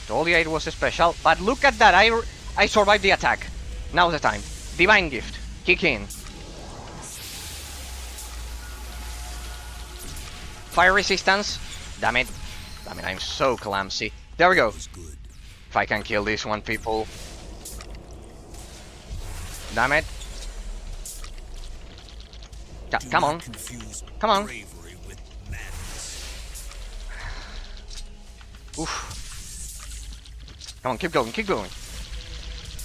Told you it was a special, but look at that. I survived the attack. Now's the time. Divine gift. Kick in. Fire resistance. Damn it. Damn it, I'm so clumsy. There we go. If I can kill this one, people. Damn it. Come on. Come on. Oof. Come on, keep going, keep going.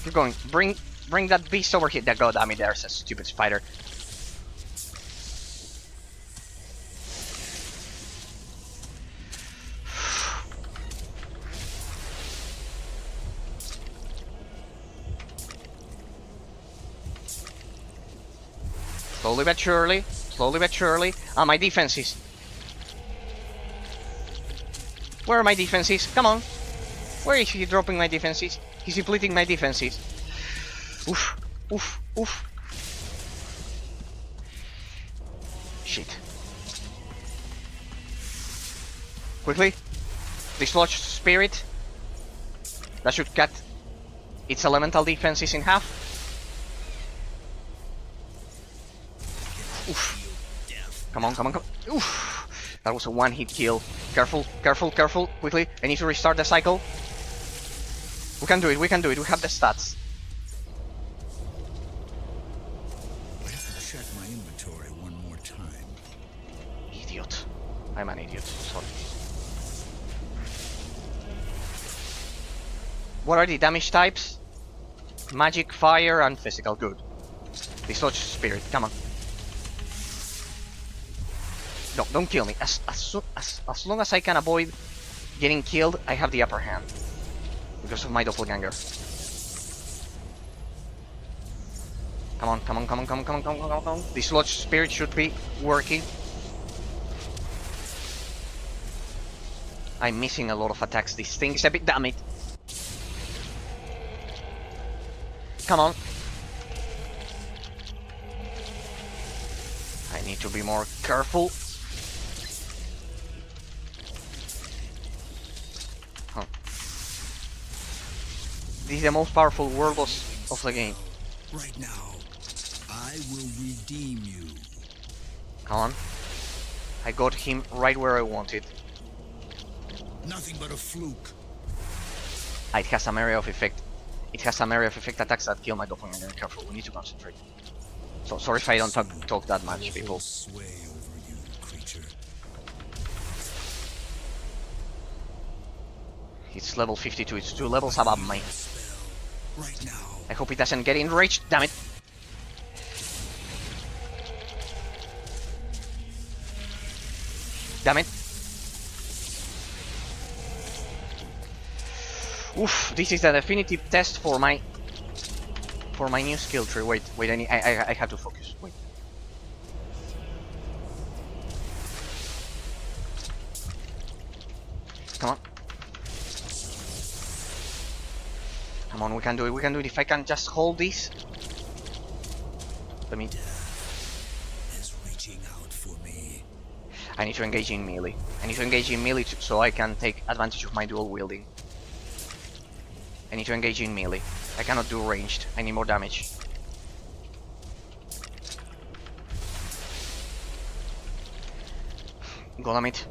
Keep going. Bring that beast over here. God damn it, there's a stupid spider. Slowly but surely. Slowly but surely. Ah, my defenses. Where are my defenses? Come on. Where is he dropping my defenses? He's depleting my defenses. Oof. Oof. Oof. Shit. Quickly. Dislodge Spirit. That should cut its elemental defenses in half. Oof. Come on, come on, come on. Oof. That was a one-hit kill. Careful, careful, careful. Quickly. I need to restart the cycle. We can do it, we can do it. We have the stats. I have to check my inventory one more time. Idiot. I'm an idiot. Sorry. What are the damage types? Magic, fire, and physical. Good. Dislodge Spirit. Come on. No, don't kill me. As long as I can avoid getting killed, I have the upper hand. Because of my doppelganger. Come on, come on, come on, come on, come on, come on, come on, come on. Dislodge Spirit should be working. I'm missing a lot of attacks. This thing is a bit damn it. Come on. I need to be more careful. Huh. This is the most powerful world boss of the game. Right now, I will redeem you. Come on. I got him right where I wanted. Nothing but a fluke. It has some area of effect. It has some area of effect attacks that kill my doppelganger. Careful, we need to concentrate. So sorry if I don't talk that much, people. Sway over you, creature. It's level 52. It's 2 levels above me. Right now. I hope it doesn't get enraged. Damn it. Damn it. Oof, this is the definitive test for my new skill tree. Wait, I have to focus. Wait. Come on. Come on, we can do it, we can do it. If I can just hold this. Let me. Death is reaching out for me. I need to engage in melee. I need to engage in melee so I can take advantage of my dual wielding. I need to engage in melee. I cannot do ranged. I need more damage. Golem it.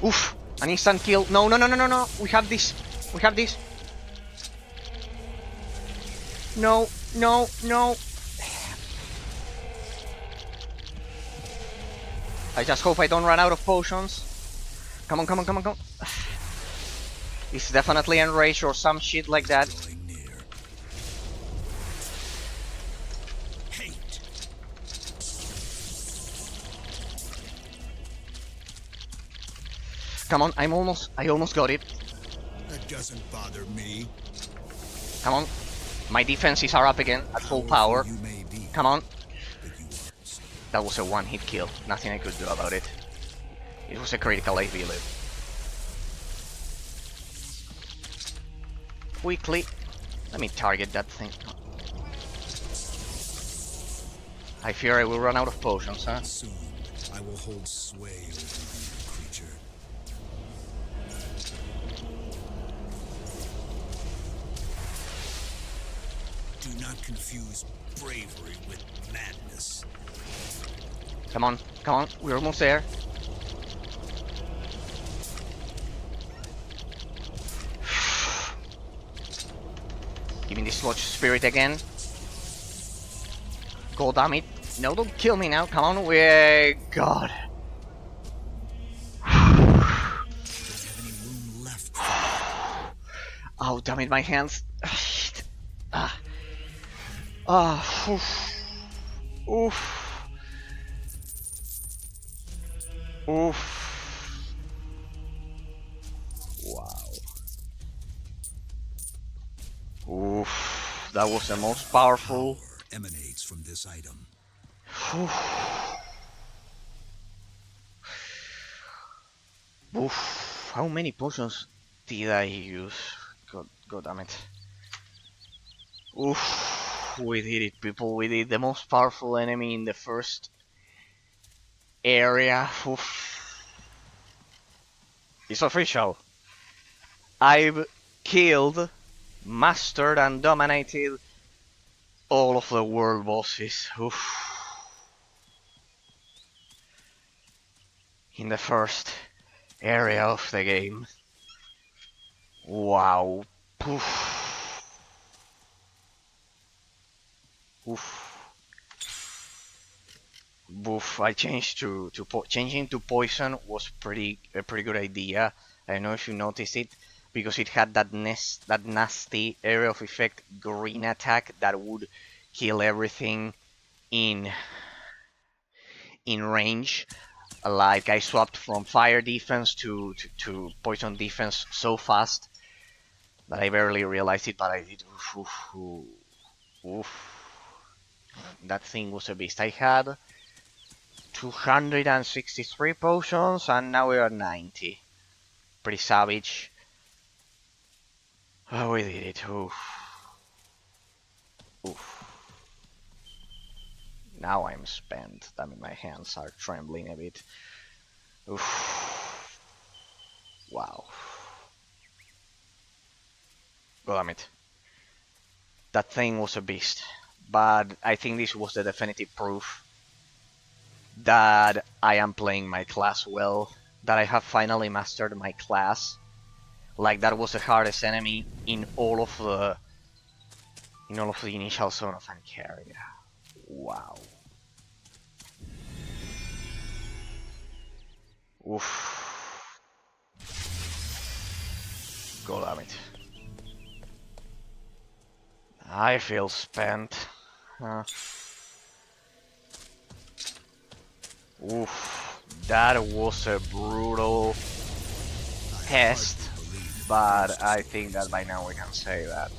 Oof! An instant kill. No, no, no, no, no, no. We have this. We have this. No, no, no. I just hope I don't run out of potions. Come on, come on, come on, come on. It's definitely enraged or some shit like that. Come on, I almost got it. That doesn't bother me. Come on. My defenses are up again at full power. Come on. That was a one-hit kill. Nothing I could do about it. It was a critical, I believe. Quickly. Let me target that thing. I fear I will run out of potions, huh? Soon, I will hold sway over you, creature. Do not confuse bravery with madness. Come on, come on, we're almost there. Give me this Lodge Spirit again. God damn it. No, don't kill me now. Come on, we God. Oh, damn it, my hands. Ah. Ah. Oof. Oof. Oof. Wow. Oof. That was the most powerful. Power emanates from this item. Oof. How many potions did I use? God damn it. Oof. We did it, people. We did the most powerful enemy in the first area. Oof. It's official. I've killed, mastered, and dominated all of the world bosses. Oof. In the first area of the game. Wow. Poof. Oof. Boof. I changed changing to poison was a pretty good idea. I don't know if you noticed it because it had that nasty area of effect green attack that would kill everything in range. Like I swapped from fire defense to poison defense so fast that I barely realized it, but I did. Oof, oof, oof. Oof. That thing was a beast. I had 263 potions and now we're at 90. Pretty savage. Oh, we did it. Oof. Oof. Now I'm spent. I mean, my hands are trembling a bit. Oof. Wow. God damn it. That thing was a beast. But I think this was the definitive proof that I am playing my class well. That I have finally mastered my class. Like that was the hardest enemy in all of the initial zone of Ancaria. Wow. Oof. God damn it. I feel spent. Oof. That was a brutal test, but I think that by now we can say that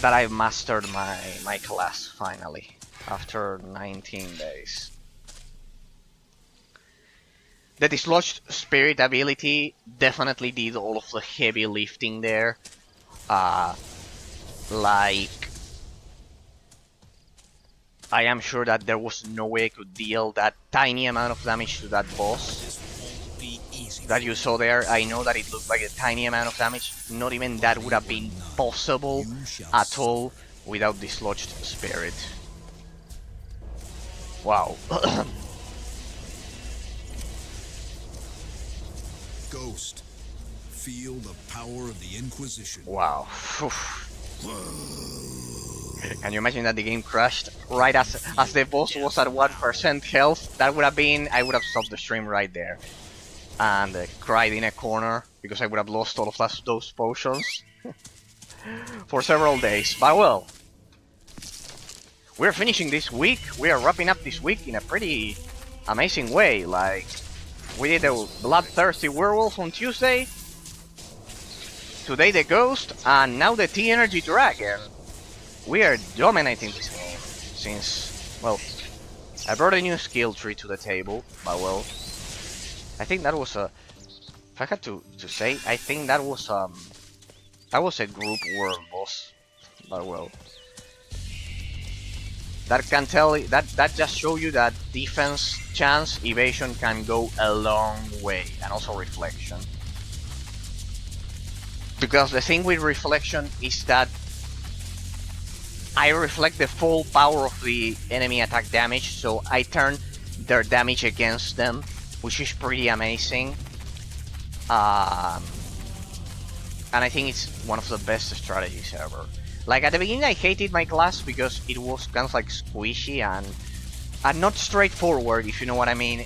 I've mastered my class finally after 19 days. The Dislodged Spirit ability definitely did all of the heavy lifting there. Like I am sure that there was no way I could deal that tiny amount of damage to that boss This won't be easy. that you saw there. I know that it looked like a tiny amount of damage. Not even that would have been possible at all without dislodged spirit. Wow. Ghost, feel the power of the Inquisition. Wow. Can you imagine that the game crashed right as the boss was at 1% health? That would have been... I would have stopped the stream right there. And cried in a corner because I would have lost all of those potions for several days. But well, we're finishing this week. We are wrapping up this week in a pretty amazing way. Like, we did the Bloodthirsty Werewolf on Tuesday. Today the Ghost, and now the T-Energy Dragon. We are dominating this game since, well, I brought a new skill tree to the table, but well, I think that was a, if I had to say, I think that was a group world boss, but well, that can tell, that just show you that defense, chance, evasion can go a long way, and also reflection. Because the thing with reflection is that I reflect the full power of the enemy attack damage, so I turn their damage against them, which is pretty amazing. And I think it's one of the best strategies ever. Like, at the beginning I hated my class because it was kind of like squishy and not straightforward, if you know what I mean.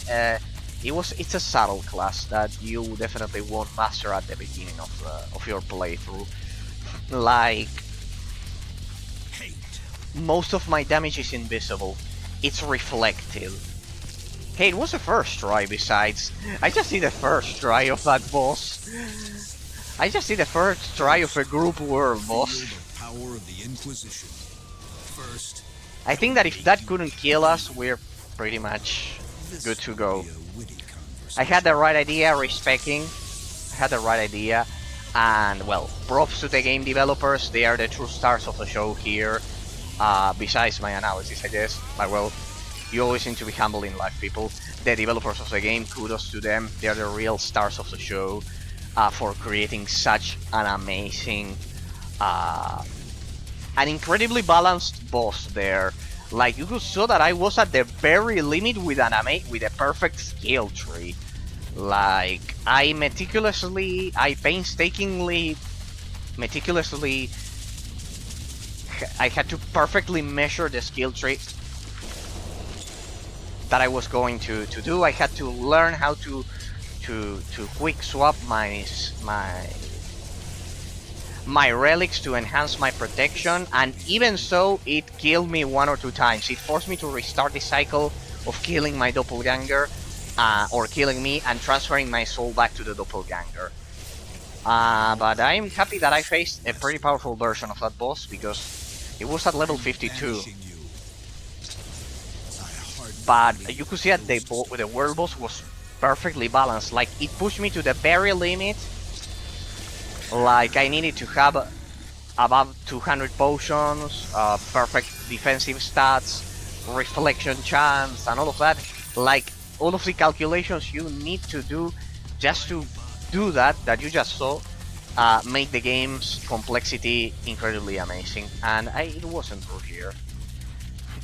It's a subtle class that you definitely won't master at the beginning of your playthrough. Like, most of my damage is invisible. It's reflective. Hey, it was the first try besides. I just did the first try of that boss. I just did the first try of a group world boss. Feel the power of the Inquisition. First, I think that if that couldn't kill us, we're pretty much good to go. I had the right idea, respecting. I had the right idea. And, well, props to the game developers. They are the true stars of the show here. Besides my analysis, I guess. But well, you always need to be humble in life, people. The developers of the game, kudos to them. They are the real stars of the show for creating such an amazing, an incredibly balanced boss there. Like, you saw that I was at the very limit with with a perfect skill tree. Like, I painstakingly, I had to perfectly measure the skill tree that I was going to do. I had to learn how to quick swap my relics to enhance my protection, and even so, it killed me 1 or 2 times. It forced me to restart the cycle of killing my doppelganger, or killing me and transferring my soul back to the doppelganger. But I'm happy that I faced a pretty powerful version of that boss, because it was at level 52. But you could see that the world boss was perfectly balanced. Like, it pushed me to the very limit. Like, I needed to have above 200 potions, perfect defensive stats, reflection chance, and all of that. Like, all of the calculations you need to do just to do that you just saw, make the game's complexity incredibly amazing. And it wasn't true here.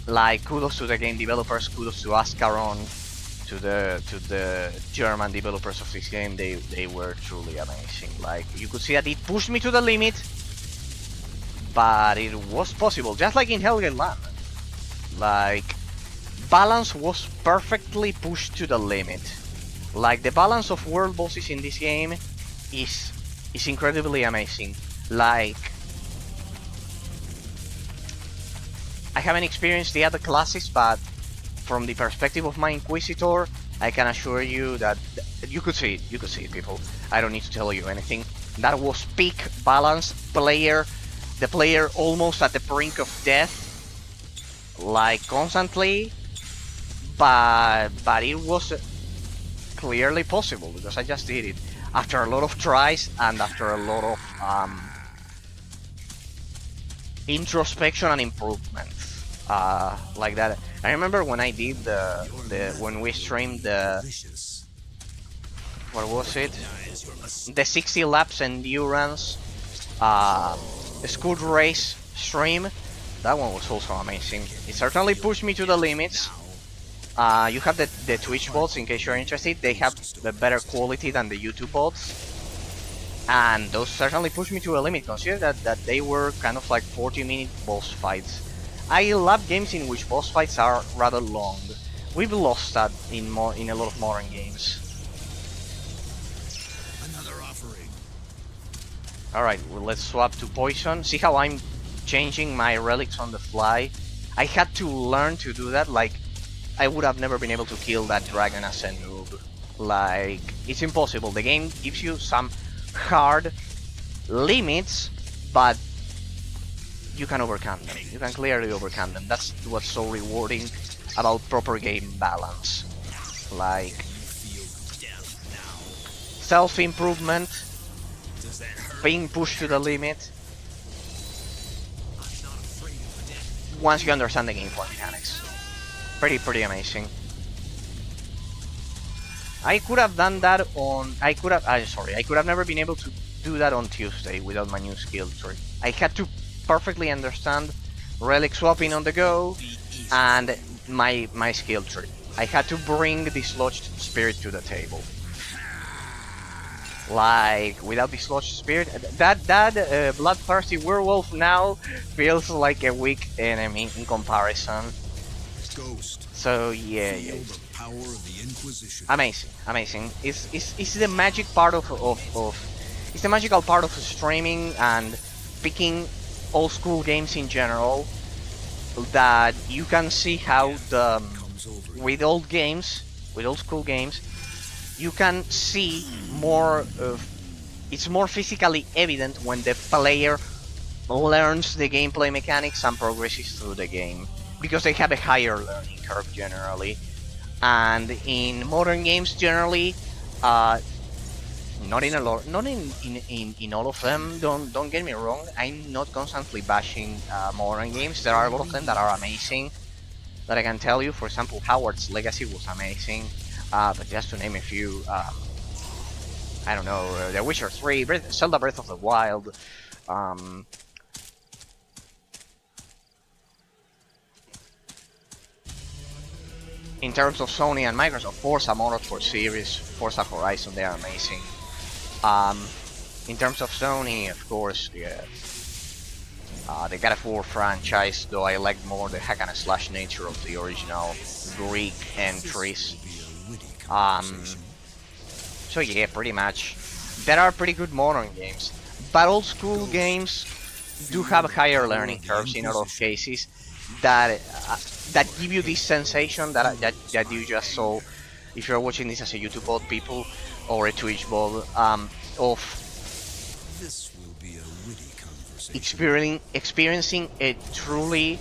Like, kudos to the game developers, kudos to Ascaron, to the German developers of this game. They were truly amazing. Like, you could see that it pushed me to the limit, but it was possible, just like in Helgeland. Like, balance was perfectly pushed to the limit. Like, the balance of world bosses in this game is incredibly amazing. Like, I haven't experienced the other classes, but from the perspective of my Inquisitor, I can assure you that you could see it, people. I don't need to tell you anything. That was peak balance, the player almost at the brink of death, like constantly, but it was clearly possible because I just did it after a lot of tries and after a lot of introspection and improvement. like that. I remember when I did when we streamed the, Delicious. what was it? Recognize your The 60 laps endurance uh, school race stream. That one was also amazing. It certainly pushed me to the limits. You have the Twitch bots in case you're interested. They have the better quality than the YouTube bots. And those certainly pushed me to a limit. Consider that they were kind of like 40-minute boss fights. I love games in which boss fights are rather long. We've lost that in a lot of modern games. another offering. Alright, well, let's swap to poison. See how I'm changing my relics on the fly? I had to learn to do that. Like, I would have never been able to kill that dragon as a noob. Like, it's impossible. The game gives you some hard limits, but you can overcome them. You can clearly overcome them. That's what's so rewarding about proper game balance. Like, self-improvement, being pushed to the limit, once you understand the gameplay mechanics. Pretty amazing. I could have done that on... I could have never been able to do that on Tuesday without my new skill tree. I had to perfectly understand relic swapping on the go and my skill tree. I had to bring dislodged spirit to the table. Like, without dislodged spirit, that bloodthirsty werewolf now feels like a weak enemy in comparison. Ghost. So yeah. The power of the Inquisition. Amazing. It's the magic part of it's the magical part of streaming and picking old school games in general, that you can see how with old school games, you can see more of, it's more physically evident when the player learns the gameplay mechanics and progresses through the game, because they have a higher learning curve generally. And in modern games generally, not in all of them. Don't get me wrong. I'm not constantly bashing modern games. There are a lot of them that are amazing, that I can tell you. For example, Howard's Legacy was amazing. But just to name a few, I don't know, The Witcher 3, Zelda Breath of the Wild. In terms of Sony and Microsoft, Forza Motorsport series, Forza Horizon, they are amazing. In terms of Sony, of course, yeah, the God of War franchise, though I like more the hack and slash nature of the original Greek entries. So yeah, pretty much. There are pretty good modern games, but old school games do have higher learning curves in a lot of cases, that give you this sensation that you just saw if you're watching this as a YouTube bot, people, or a Twitch bot, of This will be a witty conversation. experiencing a truly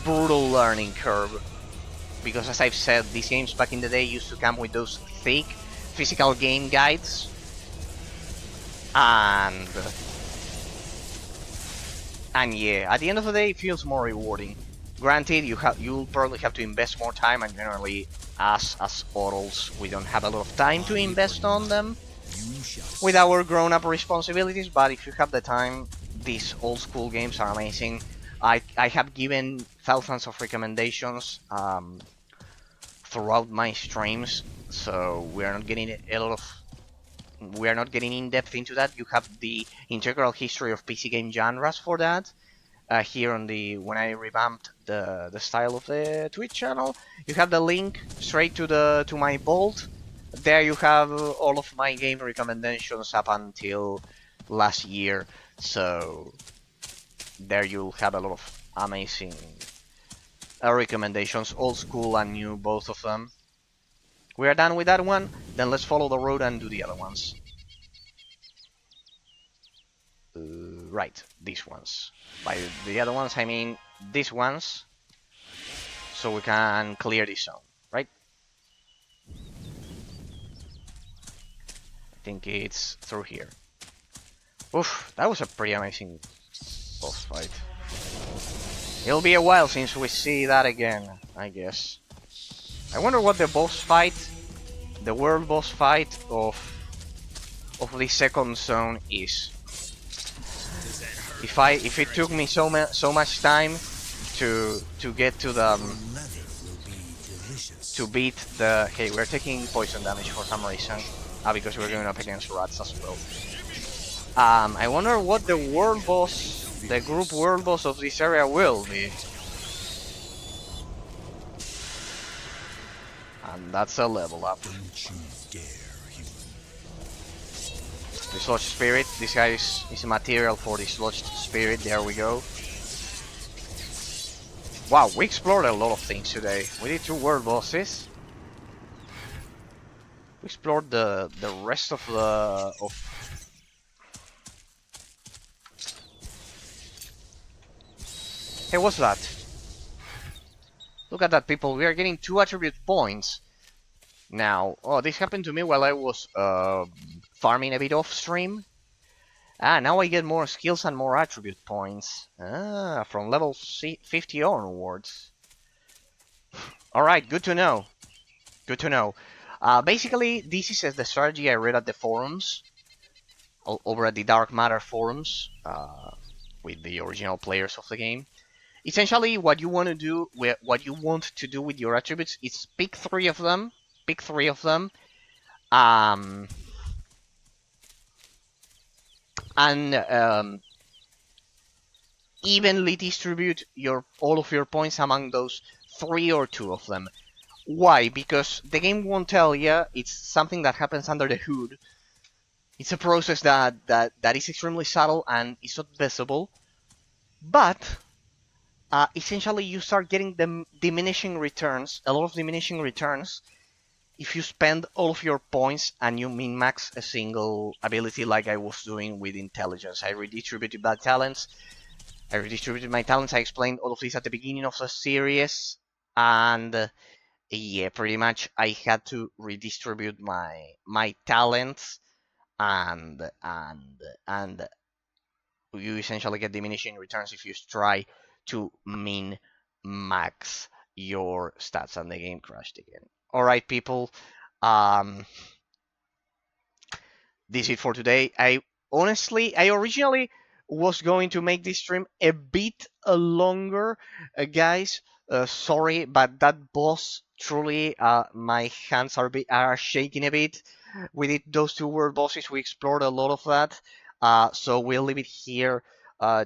brutal learning curve. Because as I've said, these games back in the day used to come with those thick physical game guides, and yeah, at the end of the day, it feels more rewarding. Granted, you'll probably have to invest more time, and generally, as adults, we don't have a lot of time to invest on them with our grown-up responsibilities. But if you have the time, these old school games are amazing. I have given thousands of recommendations throughout my streams, so we are not getting in depth into that. You have the integral history of PC game genres for that. Here on when I revamped the style of the Twitch channel, you have the link straight to my vault. There you have all of my game recommendations up until last year. So there you'll have a lot of amazing recommendations, old school and new, both of them. We are done with that one. Then let's follow the road and do the other ones. Right, these ones. By the other ones, I mean these ones, so we can clear this zone, right? I think it's through here. Oof, that was a pretty amazing boss fight. It'll be a while since we see that again, I guess. I wonder what the boss fight, the world boss fight of the second zone is. If it took me so much time to get to the to beat the, hey, we're taking poison damage for some reason, because we're going up against rats as well. I wonder what the world boss, the group world boss of this area will be. And that's a level up. Dislodged Spirit. This guy is material for Dislodged Spirit. There we go. Wow, we explored a lot of things today. We did 2 world bosses. We explored the rest of the Hey, what's that? Look at that, people. We are getting 2 attribute points now. Oh, this happened to me while I was farming a bit off stream. Now I get more skills and more attribute points. From level 50 onwards. Alright, good to know. Good to know. Basically, this is the strategy I read at the forums. Over at the Dark Matter forums. With the original players of the game. Essentially, what you want to do, with your attributes is pick 3 of them. Pick 3 of them. And evenly distribute all of your points among those 3 or 2 of them. Why? Because the game won't tell you. It's something that happens under the hood. It's a process that is extremely subtle and is not visible. But essentially, you start getting the diminishing returns, a lot of diminishing returns, if you spend all of your points and you min-max a single ability like I was doing with intelligence. I redistributed my talents. I explained all of this at the beginning of the series, and yeah, pretty much I had to redistribute my talents, and you essentially get diminishing returns if you try to min max your stats, and the game crashed again. All right, people. Um, this is it for today. I originally was going to make this stream a bit longer, guys. Sorry, but that boss truly, my hands are shaking a bit. We did those 2 world bosses. We explored a lot of that. So we'll leave it here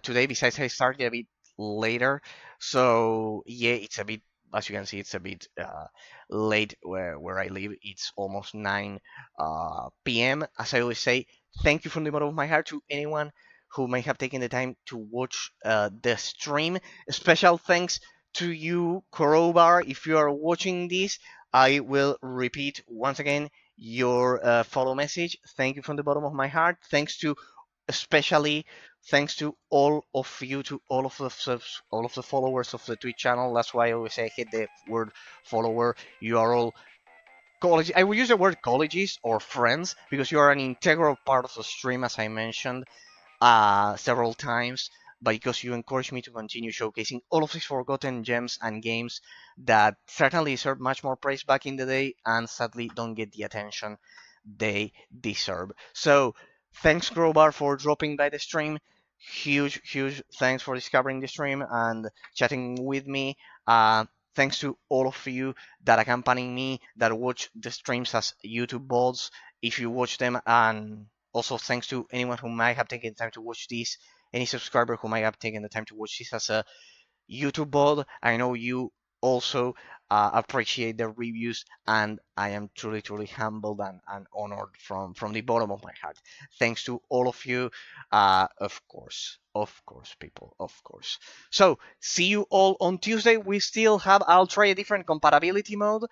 today. Besides, I started a bit later, so yeah, it's a bit. As you can see, it's a bit late where I live. It's almost 9 p.m. As I always say, thank you from the bottom of my heart to anyone who may have taken the time to watch the stream. Special thanks to you, Crowbar. If you are watching this, I will repeat once again your follow message. Thank you from the bottom of my heart. Especially thanks to all of you, to all of the followers of the Twitch channel. That's why I always say I hate the word follower. You are all college. I will use the word colleges or friends because you are an integral part of the stream, as I mentioned several times, but because you encourage me to continue showcasing all of these forgotten gems and games that certainly deserve much more praise back in the day and sadly don't get the attention they deserve. So, thanks Crowbar for dropping by the stream. Huge thanks for discovering the stream and chatting with me. Thanks to all of you that accompany me, that watch the streams as YouTube bots. If you watch them, and also thanks to anyone who might have taken the time to watch this, any subscriber who might have taken the time to watch this as a YouTube bot. I know you also appreciate the reviews, and I am truly humbled and honored from the bottom of my heart. Thanks to all of you, of course, people, of course. So, see you all on Tuesday. I'll try a different compatibility mode.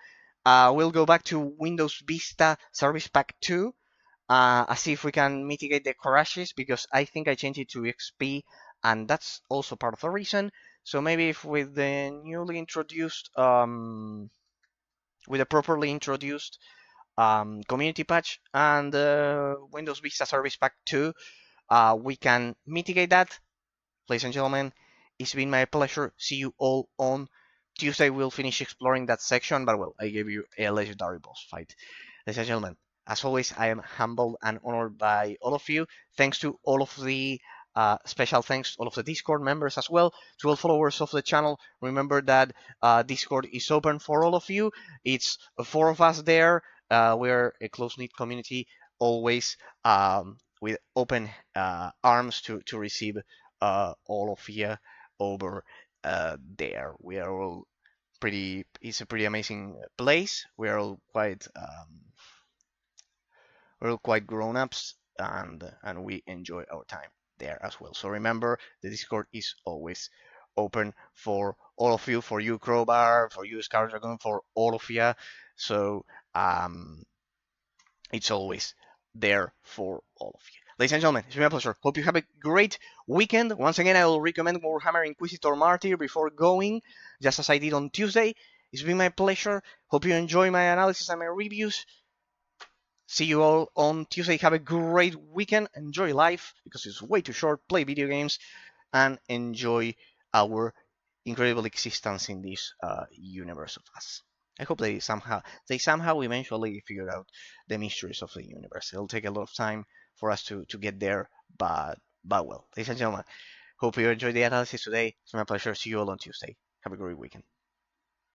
We'll go back to Windows Vista Service Pack 2. See if we can mitigate the crashes, because I think I changed it to XP, and that's also part of the reason. So maybe if with the newly introduced, with a properly introduced community patch and Windows Vista Service Pack 2, we can mitigate that. Ladies and gentlemen, It's been my pleasure. See you all on Tuesday. We'll finish exploring that section, but well, I gave you a legendary boss fight. Ladies and gentlemen, as always, I am humbled and honored by all of you. Thanks to all of the special thanks to all of the Discord members as well, to all followers of the channel. Remember that Discord is open for all of you. It's four of us there. We're a close-knit community, always with open arms to receive all of you over there. We are all pretty. It's a pretty amazing place. We're all quite grown ups, and we enjoy our time there as well. So remember, the Discord is always open for all of you, for you Crowbar, for you Scar Dragon, for all of you. So it's always there for all of you. Ladies and gentlemen, it's been a pleasure. Hope you have a great weekend. Once again, I will recommend Warhammer Inquisitor Martyr before going, just as I did on Tuesday. It's been my pleasure. Hope you enjoy my analysis and my reviews. See you all on Tuesday. Have a great weekend. Enjoy life because it's way too short. Play video games and enjoy our incredible existence in this universe of us. I hope they somehow eventually figure out the mysteries of the universe. It'll take a lot of time for us to get there, but well, ladies and gentlemen, hope you enjoyed the analysis today. It's my pleasure. See you all on Tuesday. Have a great weekend.